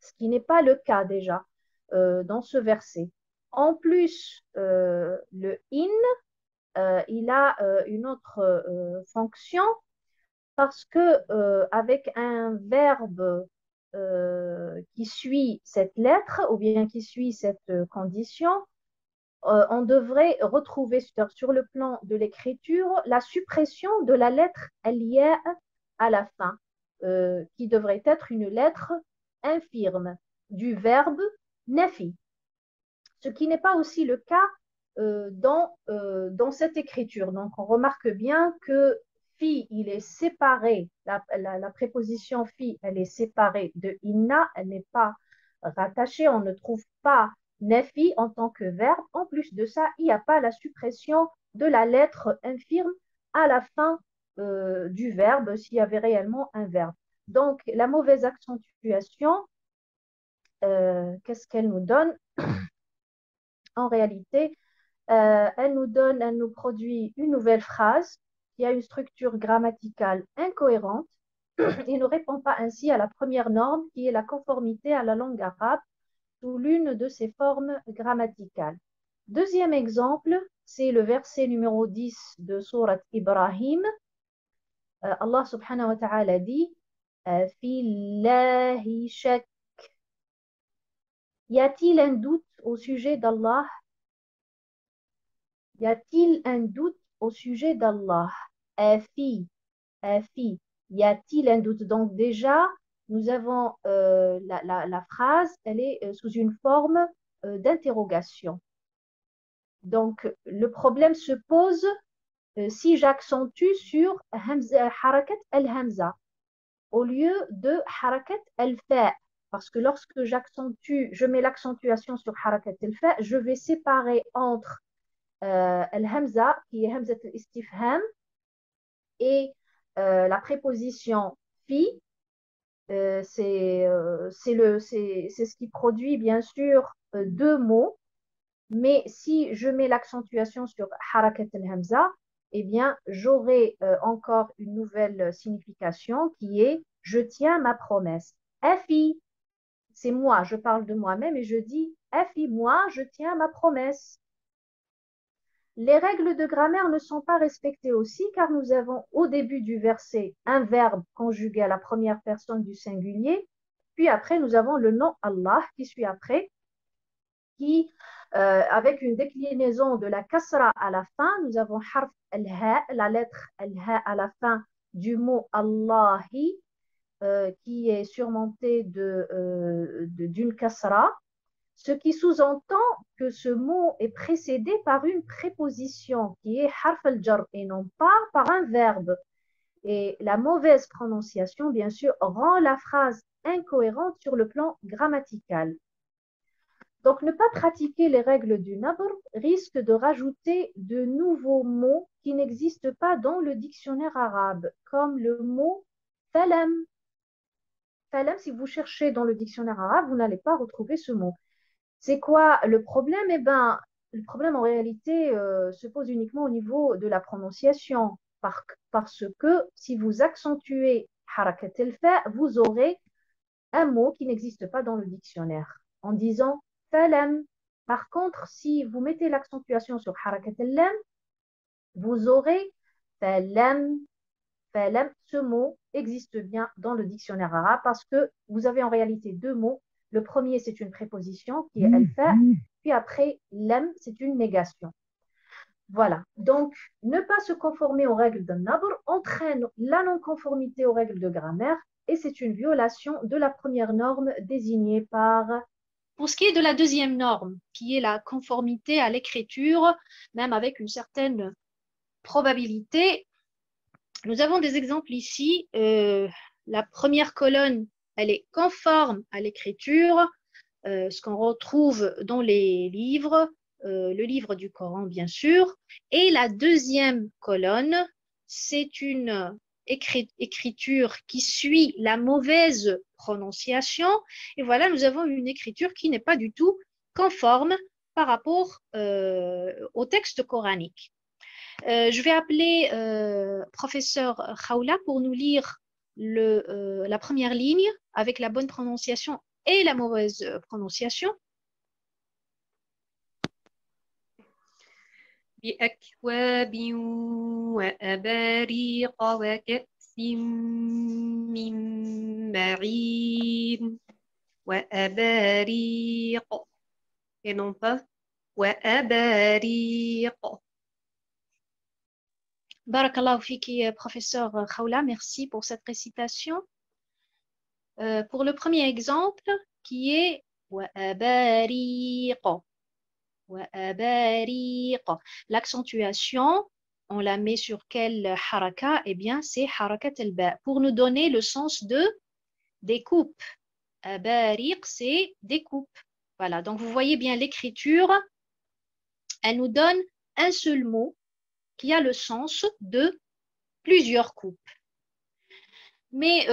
ce qui n'est pas le cas déjà dans ce verset. En plus, le in, il a une autre fonction parce que avec un verbe qui suit cette lettre ou bien qui suit cette condition, on devrait retrouver sur le plan de l'écriture la suppression de la lettre al-ya à la fin, qui devrait être une lettre infirme du verbe nafi. Ce qui n'est pas aussi le cas dans cette écriture. Donc, on remarque bien que fi, il est séparé, la préposition fi, elle est séparée de inna, elle n'est pas rattachée, on ne trouve pas nafi en tant que verbe. En plus de ça, il n'y a pas la suppression de la lettre infirme à la fin du verbe, s'il y avait réellement un verbe. Donc, la mauvaise accentuation, qu'est-ce qu'elle nous donne? En réalité, elle nous produit une nouvelle phrase qui a une structure grammaticale incohérente et ne répond pas ainsi à la première norme qui est la conformité à la langue arabe sous l'une de ses formes grammaticales. Deuxième exemple, c'est le verset numéro 10 de sourate Ibrahim. Allah subhanahu wa ta'ala dit Fillahi shak. Y a-t-il un doute au sujet d'Allah? Y a-t-il un doute au sujet d'Allah? Afi, afi. Y a-t-il un doute? Donc déjà, nous avons la phrase, elle est sous une forme d'interrogation. Donc le problème se pose si j'accentue sur harakat al-hamza au lieu de harakat al-fa. Parce que lorsque j'accentue, je mets l'accentuation sur harakat al-fa, je vais séparer entre al-hamza, qui est hamzat al-istifham, et la préposition fi. C'est ce qui produit bien sûr deux mots, mais si je mets l'accentuation sur harakat al-hamza, eh bien j'aurai encore une nouvelle signification qui est je tiens ma promesse. Afi, c'est moi, je parle de moi-même et je dis Afi, moi, je tiens ma promesse. Les règles de grammaire ne sont pas respectées aussi car nous avons au début du verset un verbe conjugué à la première personne du singulier, puis après nous avons le nom Allah qui suit après, qui avec une déclinaison de la kasra à la fin, nous avons harf al-ha, la lettre al-ha à la fin du mot Allahi qui est surmonté d'une kasra, ce qui sous-entend que ce mot est précédé par une préposition qui est harf al-jar et non pas par un verbe. Et la mauvaise prononciation, bien sûr, rend la phrase incohérente sur le plan grammatical. Donc, ne pas pratiquer les règles du nabr risque de rajouter de nouveaux mots qui n'existent pas dans le dictionnaire arabe, comme le mot falam. Falam, si vous cherchez dans le dictionnaire arabe, vous n'allez pas retrouver ce mot. C'est quoi le problème? Eh bien, le problème en réalité se pose uniquement au niveau de la prononciation, parce que si vous accentuez harakat al-fa, vous aurez un mot qui n'existe pas dans le dictionnaire en disant falam. Par contre, si vous mettez l'accentuation sur harakat al-lam, vous aurez falam. Falam, ce mot existe bien dans le dictionnaire arabe parce que vous avez en réalité deux mots. Le premier, c'est une préposition qui est al-fa, puis après, lam, c'est une négation. Voilà. Donc, ne pas se conformer aux règles d'un nabr entraîne la non-conformité aux règles de grammaire et c'est une violation de la première norme désignée par... Pour ce qui est de la deuxième norme, qui est la conformité à l'écriture, même avec une certaine probabilité, nous avons des exemples ici. La première colonne, elle est conforme à l'écriture, ce qu'on retrouve dans les livres, le livre du Coran bien sûr. Et la deuxième colonne, c'est une écriture qui suit la mauvaise prononciation. Et voilà, nous avons une écriture qui n'est pas du tout conforme par rapport au texte coranique. Je vais appeler professeur Khawla pour nous lire la première ligne avec la bonne prononciation et la mauvaise prononciation. بأكواب وأباريق وكأس من معين وأباريق et non pas وأباريق. Barakallahu fiki, professeur Khawla, merci pour cette récitation. Pour le premier exemple, qui est وأباريق. L'accentuation on la met sur quelle haraka? Eh bien, c'est harakat al-ba pour nous donner le sens de découpe. Abariq, c'est découpe. Voilà, donc vous voyez bien l'écriture, elle nous donne un seul mot qui a le sens de plusieurs coupes. Mais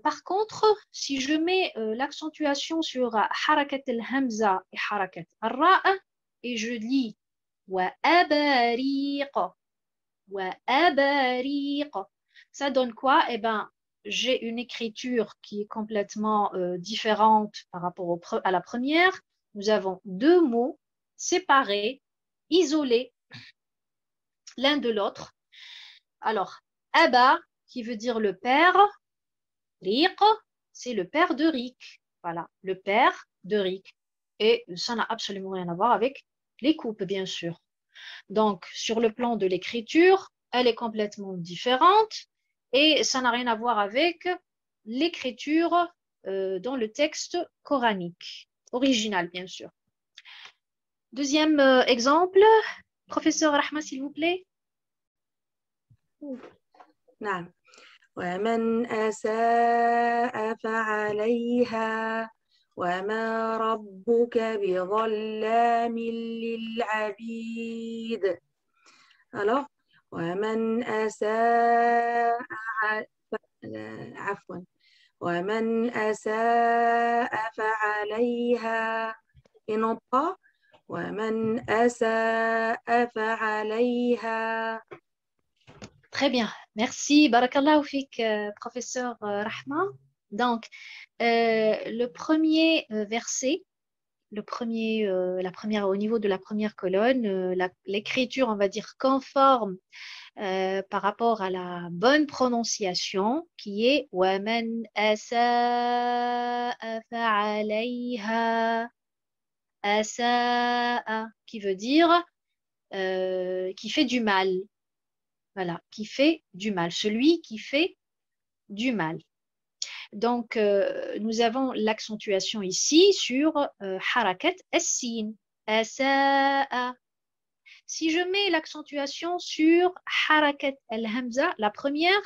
par contre, si je mets l'accentuation sur harakat al-hamza et harakat al-ra'a, et je lis wa abariq, ça donne quoi? Eh ben, j'ai une écriture qui est complètement différente par rapport à la première. Nous avons deux mots séparés, isolés l'un de l'autre. Alors, Aba, qui veut dire le père, Riq, c'est le père de Riq. Voilà, le père de Riq. Et ça n'a absolument rien à voir avec les coupes, bien sûr. Donc, sur le plan de l'écriture, elle est complètement différente et ça n'a rien à voir avec l'écriture dans le texte coranique, original, bien sûr. Deuxième exemple, professeur Rahma, s'il vous plaît. نعم ومن أساء فعليها وما ربك بظلام للعبيد. Alors, ومن أساء عفوا ومن أساء فعليها et non pas ومن أساء فعليها. Très bien, merci. Barakallahu fik, professeur Rahma. Donc, le premier verset, la première, au niveau de la première colonne, l'écriture, on va dire, conforme par rapport à la bonne prononciation, qui est وَمَنْ أَسَاءَ فَعَلَيْهَا. أَسَاءَ, qui veut dire qui fait du mal. Voilà, qui fait du mal. Celui qui fait du mal. Donc, nous avons l'accentuation ici sur harakat as-sin. Asa'a. Si je mets l'accentuation sur harakat al-hamza, la première,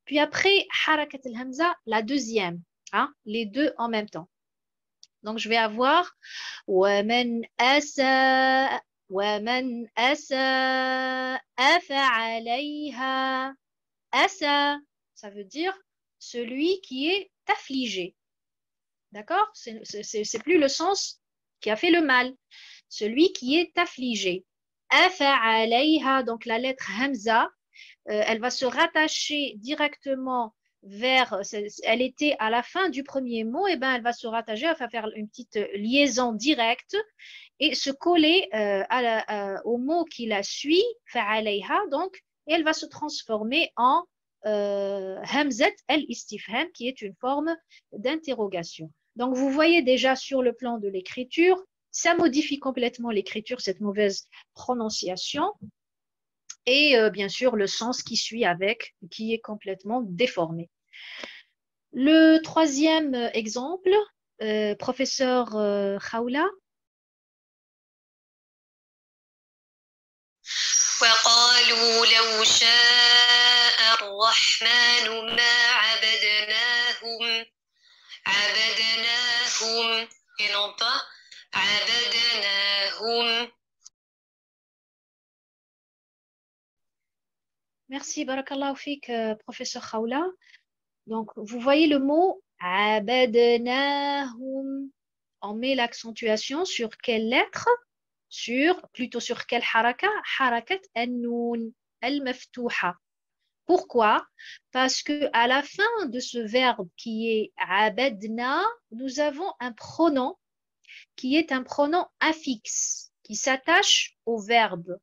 puis après harakat al-hamza, la deuxième, hein, les deux en même temps. Donc, je vais avoir وَمَنْ أَسَاءَ وَمَنْ أَسَاءَ فَعَلَيْهَا. Asa, ça veut dire celui qui est affligé. D'accord? C'est plus le sens qui a fait le mal. Celui qui est affligé. Afa'alayha, donc la lettre Hamza, elle va se rattacher directement vers, elle était à la fin du premier mot, et ben elle va se rattacher, elle va faire une petite liaison directe et se coller au mot qui la suit, fa'alayha, donc, et elle va se transformer en Hamzat al-Istifham, qui est une forme d'interrogation. Donc, vous voyez déjà sur le plan de l'écriture, ça modifie complètement l'écriture, cette mauvaise prononciation, et bien sûr le sens qui suit avec, qui est complètement déformé. Le troisième exemple, professeur Khawla. وقالوا لو شاء الرحمن ما عبدناهم et non pas عبدناهم. Merci, barakallahu fik, professeur Khawla. Donc, vous voyez le mot abadnahum. On met l'accentuation sur quelle lettre? Plutôt sur quelle haraka? Harakat an-noun al-maftouha. Pourquoi? Parce que à la fin de ce verbe qui est abadna, nous avons un pronom qui est un pronom affixe, qui s'attache au verbe.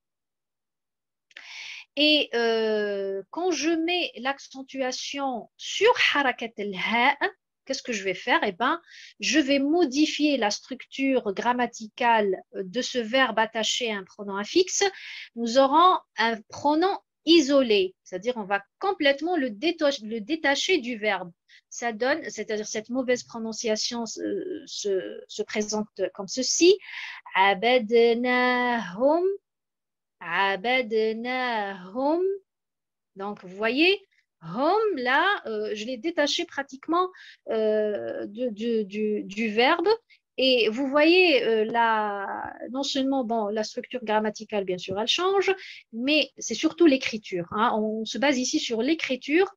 Et quand je mets l'accentuation sur harakat al-ha, qu'est-ce que je vais faire? Eh ben, je vais modifier la structure grammaticale de ce verbe attaché à un pronom affixe. Nous aurons un pronom isolé, c'est-à-dire on va complètement le détacher du verbe. Ça donne, c'est-à-dire cette mauvaise prononciation se présente comme ceci. Abadnahum. عبدناهم. Donc, vous voyez, hum, là, je l'ai détaché pratiquement du verbe. Et vous voyez, non seulement bon, la structure grammaticale, bien sûr, elle change, mais c'est surtout l'écriture. Hein. On se base ici sur l'écriture.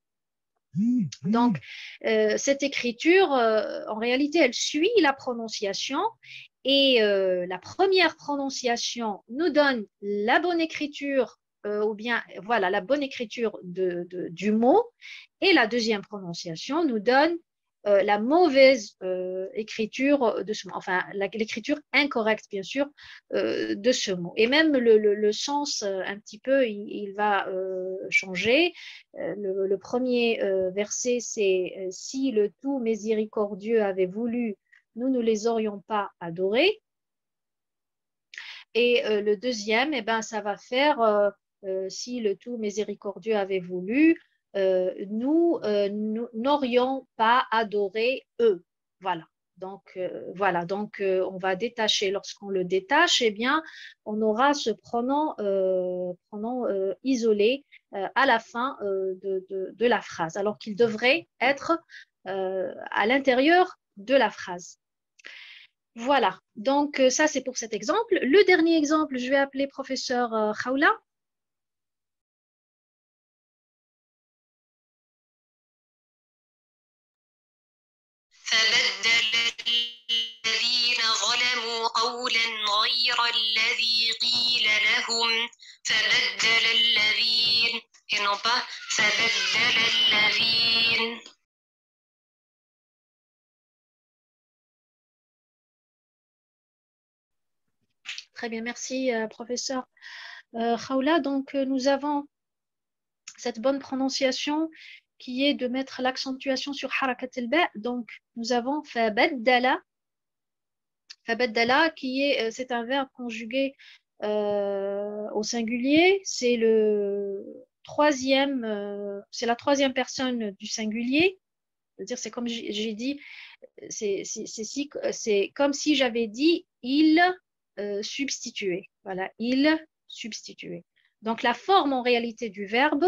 Donc, cette écriture, en réalité, elle suit la prononciation. Et la première prononciation nous donne la bonne écriture, ou bien, voilà, la bonne écriture du mot. Et la deuxième prononciation nous donne la mauvaise écriture de ce mot, enfin l'écriture incorrecte bien sûr de ce mot. Et même le sens un petit peu, il va changer. Le premier verset, c'est si le tout miséricordieux avait voulu, nous ne les aurions pas adorés. Et le deuxième, eh ben, ça va faire si le tout miséricordieux avait voulu, nous n'aurions pas adoré eux. Voilà. Donc, on va détacher. Lorsqu'on le détache, eh bien, on aura ce pronom isolé à la fin de la phrase, alors qu'il devrait être à l'intérieur de la phrase. Voilà, donc ça c'est pour cet exemple. Le dernier exemple, je vais appeler professeur Khawla. فبدل الذين ظلموا قولا غير الذي قيل لهم فبدل الذين et non pas فبدل الذين. Très bien, merci professeur Khawla. Donc nous avons cette bonne prononciation qui est de mettre l'accentuation sur harakat al-ba. Donc nous avons fabaddala. Fabaddala qui est c'est un verbe conjugué au singulier. C'est c'est la troisième personne du singulier. C'est-à-dire c'est comme j'ai dit, c'est comme si j'avais dit il substitué. Voilà, il substitué. Donc la forme en réalité du verbe,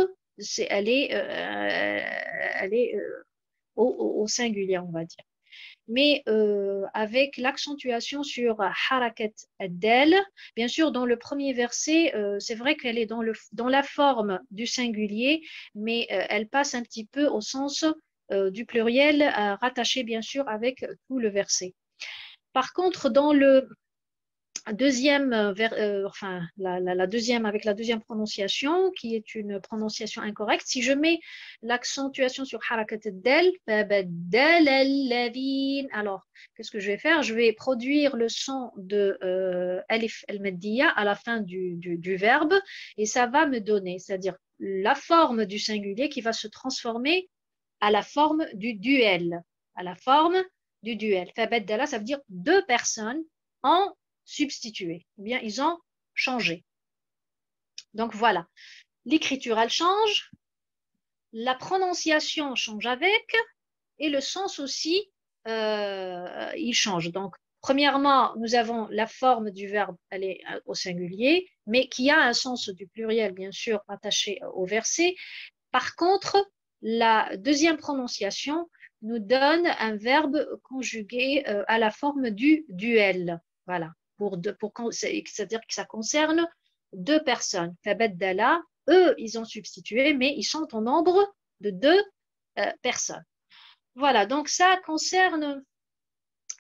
elle est au singulier, on va dire. Mais avec l'accentuation sur harakat ad-dal, bien sûr, dans le premier verset, c'est vrai qu'elle est dans la forme du singulier, mais elle passe un petit peu au sens du pluriel, rattaché bien sûr avec tout le verset. Par contre, dans le deuxième, la deuxième avec la deuxième prononciation, qui est une prononciation incorrecte, si je mets l'accentuation sur harakat ad-dal, alors qu'est-ce que je vais faire? Je vais produire le son de alif al-maddiya à la fin du verbe, et ça va me donner, c'est-à-dire la forme du singulier qui va se transformer à la forme du duel, à la forme du duel. Fabaddala, ça veut dire deux personnes en substitué, ou bien ils ont changé. Donc voilà, l'écriture elle change, la prononciation change avec, et le sens aussi il change. Donc premièrement, nous avons la forme du verbe, elle est au singulier, mais qui a un sens du pluriel bien sûr attaché au verset. Par contre, la deuxième prononciation nous donne un verbe conjugué à la forme du duel. Voilà. C'est-à-dire que ça concerne deux personnes. Fabaddala, eux, ils ont substitué, mais ils sont au nombre de deux personnes. Voilà, donc ça concerne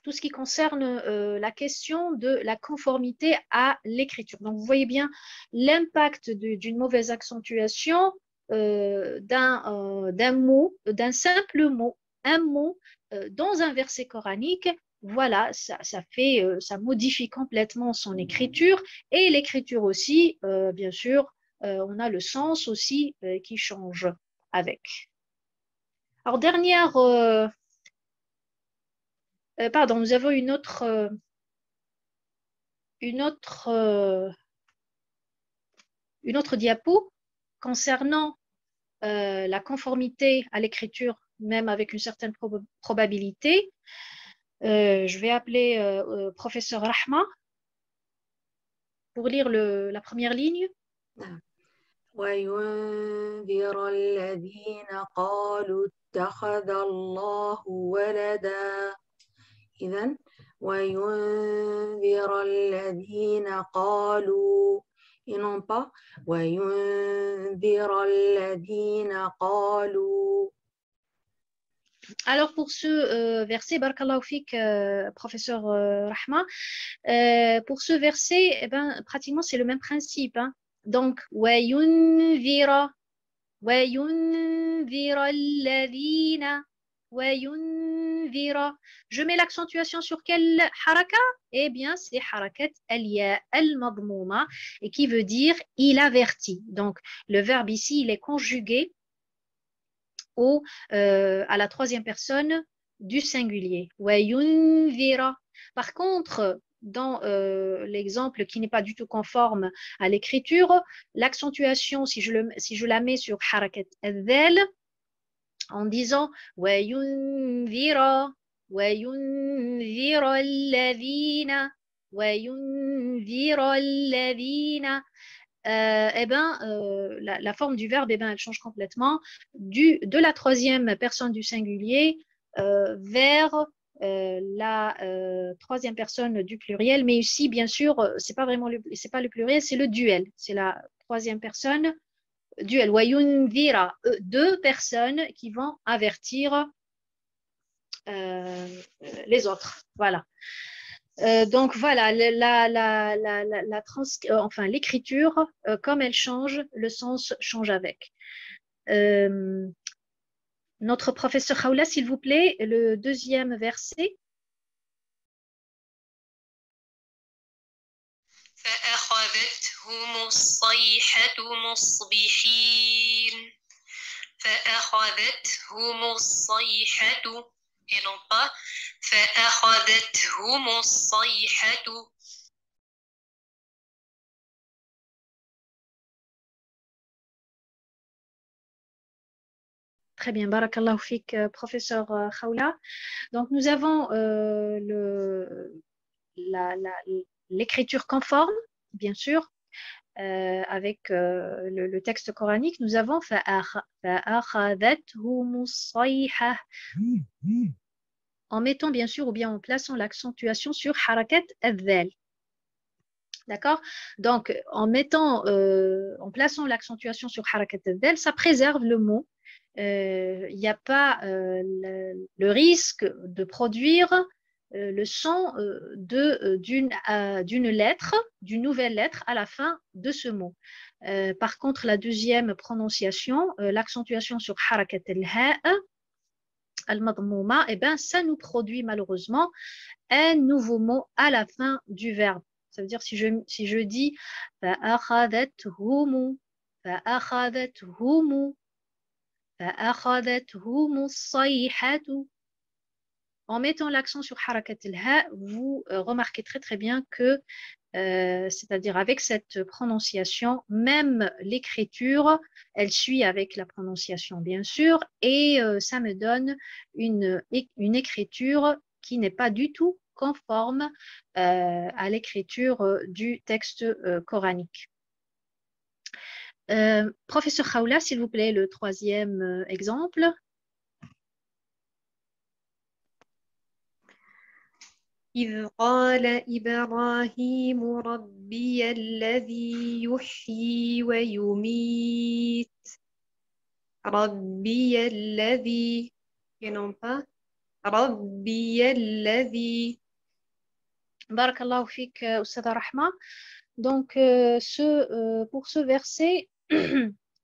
tout ce qui concerne la question de la conformité à l'écriture. Donc, vous voyez bien l'impact d'une mauvaise accentuation d'un mot, d'un simple mot, un mot dans un verset coranique. Voilà, ça modifie complètement son écriture et l'écriture aussi, bien sûr, on a le sens aussi qui change avec. Alors, pardon, nous avons une autre diapo concernant la conformité à l'écriture, même avec une certaine probabilité. Je vais appeler professeur Rahma pour lire la première ligne. نعم. وينذر الذين قالوا اتخذ الله ولدا. إذن وينذر الذين قالوا et non pas وينذر الذين قالوا. Alors pour ce verset, barakallahu fik, professeur Rahma, pour ce verset, eh ben, pratiquement c'est le même principe. Hein. Donc, وَيُنذِرَ الَّذِينَ وَيُنذِرَ. Je mets l'accentuation sur quelle haraka? Eh bien, c'est harakat al-ya al-madmouma, et qui veut dire il avertit. Donc, le verbe ici, il est conjugué à la troisième personne du singulier. وَيُنذِرَ. Par contre, dans l'exemple qui n'est pas du tout conforme à l'écriture, l'accentuation, si je la mets sur harakat al-dhal, en disant وَيُنذِرَ الَّذِينَ وَيُنذِرَ الَّذِينَ, eh ben, la forme du verbe, eh ben, elle change complètement de la troisième personne du singulier vers la troisième personne du pluriel. Mais ici, bien sûr, c'est pas le pluriel, c'est le duel. C'est la troisième personne duel. وَيُنذِرَ, deux personnes qui vont avertir les autres. Voilà. Donc voilà, enfin l'écriture, comme elle change, le sens change avec. Notre professeur Khawla, s'il vous plaît, le deuxième verset. فأخذتهم الصيحة مصبحين. فأخذتهم الصيحة et non pas فأخذتهم الصيحة. Très bien, barakallahu fik, professeur Khawla. Donc nous avons l'écriture conforme, bien sûr, avec le texte coranique. Nous avons فأخذتهم الصيحة, en mettant bien sûr ou bien en plaçant l'accentuation sur harakat al-dhal. D'accord? Donc en plaçant l'accentuation sur harakat al-dhal, ça préserve le mot. Il n'y a pas le risque de produire le son d'une lettre, d'une nouvelle lettre à la fin de ce mot. Par contre, la deuxième prononciation, l'accentuation sur harakat al-ha al-madmouma, eh ben, ça nous produit malheureusement un nouveau mot à la fin du verbe. Ça veut dire si je dis فأخذتهم فأخذتهم فأخذتهم الصيحة. En mettant l'accent sur harakat al-ha, vous remarquez très très bien que, c'est-à-dire avec cette prononciation, même l'écriture, elle suit avec la prononciation bien sûr, et ça me donne une écriture qui n'est pas du tout conforme à l'écriture du texte coranique. Professeur Khawla, s'il vous plaît, le troisième exemple. إذ قال إبراهيم ربي الذي يحيي ويميت. ربي الذي et non pas ربي الذي. Barakallahu fik, Oussada Rahma. Donc, pour ce verset,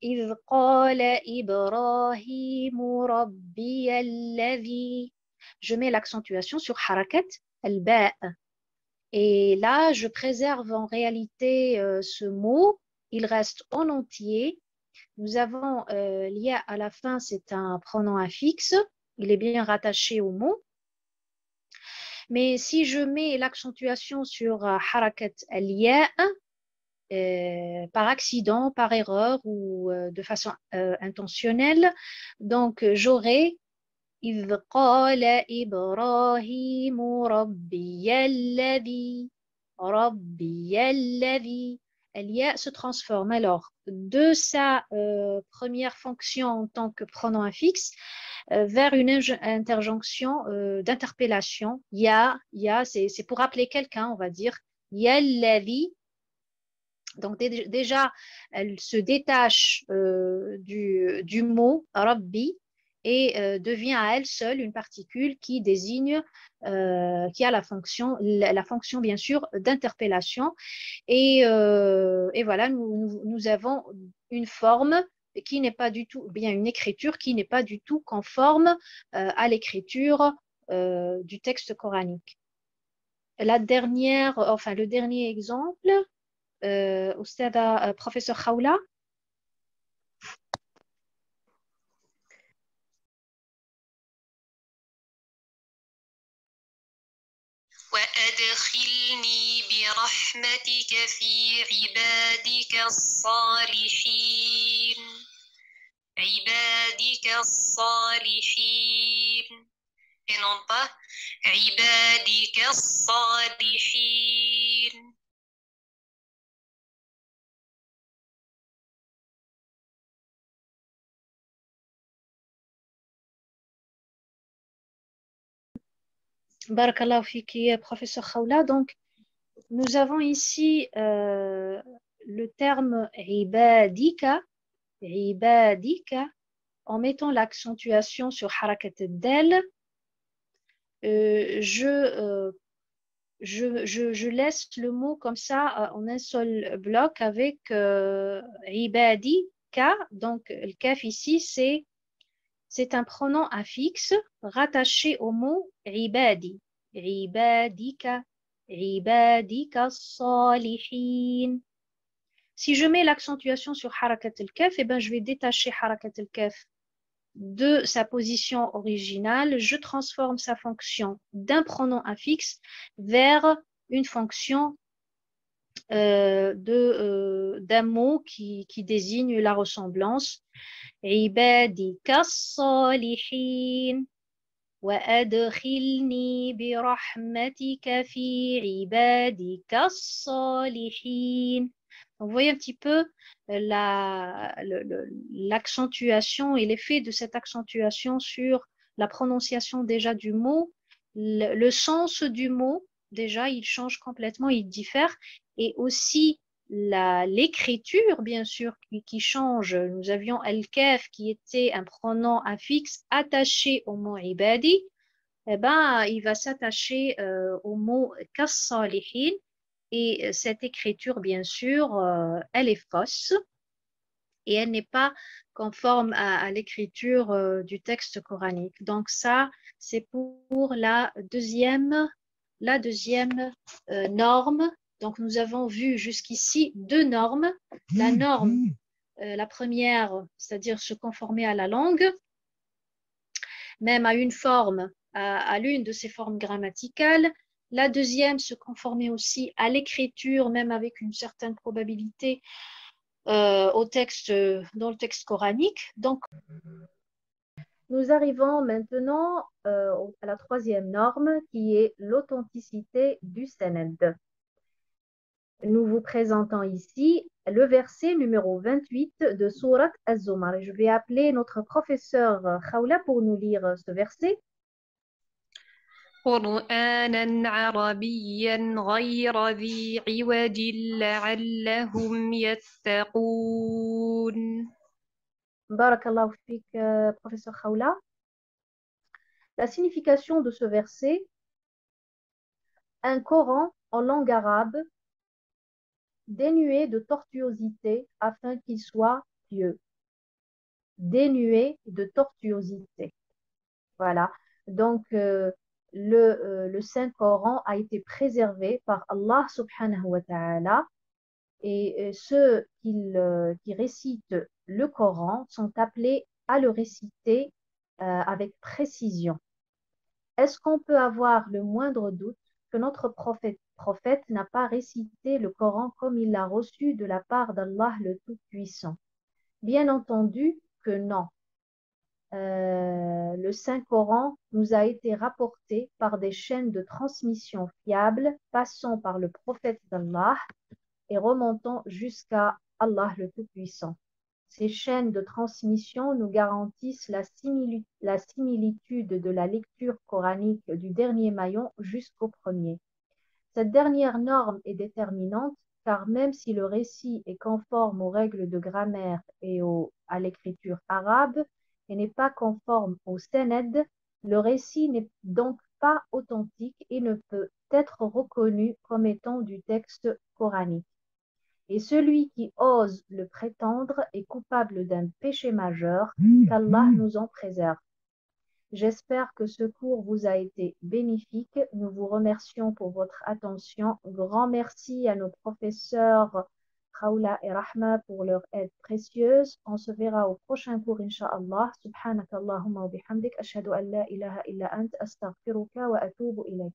إذ قال إبراهيم ربي الذي, je mets l'accentuation sur harakat al-ba'. Et là, je préserve en réalité ce mot, il reste en entier. Nous avons l'ya à la fin, c'est un pronom affixe, il est bien rattaché au mot. Mais si je mets l'accentuation sur harakat al-ya, par accident, par erreur ou de façon intentionnelle, donc j'aurai إذ قال إبراهيم ربي الذي الياء se transforme alors de sa première fonction en tant que pronom fixe vers une interjonction d'interpellation. Ya, c'est pour appeler quelqu'un, on va dire. Ya alladhi. Donc déjà, elle se détache du mot Rabbi et devient à elle seule une particule qui désigne, qui a la fonction bien sûr d'interpellation. Et voilà, nous avons une forme qui n'est pas du tout, bien une écriture qui n'est pas du tout conforme à l'écriture du texte coranique. Le dernier exemple, أستاذة professeur Khawla. وأدخلني برحمتك في عبادك الصالحين عبادك الصالحين et non pas عبادك الصالحين. Barakallahu fiki, professeur Khawla. Donc, nous avons ici le terme ibadika, en mettant l'accentuation sur harakat al-dal. Je laisse le mot comme ça en un seul bloc avec ibadika. Donc, le kaf ici, c'est un pronom affixe rattaché au mot ibadi. Ibadika, ibadika salihin. Si je mets l'accentuation sur harakat al-kaf, eh ben, je vais détacher harakat al-kaf de sa position originale. Je transforme sa fonction d'un pronom affixe vers une fonction d'un mot qui désigne la ressemblance. عبادك الصالحين وأدخلني برحمتك في عبادك الصالحين. Donc, vous voyez un petit peu l'accentuation et l'effet de cette accentuation sur la prononciation déjà du mot. Le sens du mot, déjà, il change complètement, il diffère. Et aussi l'écriture, bien sûr, qui change. Nous avions al-kaf qui était un pronom affixe attaché au mot ibadi. Eh ben, il va s'attacher au mot kas-salihin. Et cette écriture, bien sûr, elle est fausse et elle n'est pas conforme à l'écriture du texte coranique. Donc ça, c'est pour la deuxième norme. Donc nous avons vu jusqu'ici deux normes. La norme, la première, c'est-à-dire se conformer à la langue, même à une forme, à l'une de ces formes grammaticales. La deuxième, se conformer aussi à l'écriture, même avec une certaine probabilité dans le texte coranique. Donc, nous arrivons maintenant à la troisième norme qui est l'authenticité du sanad. Nous vous présentons ici le verset numéro 28 de Sourate Az-Zumar. Je vais appeler notre professeur Khawla pour nous lire ce verset. قرآنا عربيا غير ذي عوج لعلهم يتقون. Barakallahu fik, professeur Khawla. La signification de ce verset, un Coran en langue arabe dénué de tortuosité afin qu'il soit pieux. Dénué de tortuosité. Voilà. Donc, le Saint-Coran a été préservé par Allah subhanahu wa ta'ala et ceux qui récitent le Coran sont appelés à le réciter avec précision. Est-ce qu'on peut avoir le moindre doute que notre prophète n'a pas récité le Coran comme il l'a reçu de la part d'Allah le Tout-Puissant? Bien entendu que non. Le Saint-Coran nous a été rapporté par des chaînes de transmission fiables passant par le prophète d'Allah et remontant jusqu'à Allah le Tout-Puissant. Ces chaînes de transmission nous garantissent la similitude de la lecture coranique du dernier maillon jusqu'au premier. Cette dernière norme est déterminante car même si le récit est conforme aux règles de grammaire et à l'écriture arabe et n'est pas conforme au Sened, le récit n'est donc pas authentique et ne peut être reconnu comme étant du texte coranique. Et celui qui ose le prétendre est coupable d'un péché majeur, qu'Allah nous en préserve. J'espère que ce cours vous a été bénéfique. Nous vous remercions pour votre attention. Grand merci à nos professeurs Khawla et Rahma pour leur aide précieuse. On se verra au prochain cours, Inch'Allah. Subhanakallahumma wa bihamdik. Ashhadu an la ilaha illa ant. Astaghfiruka wa atubu ilayk.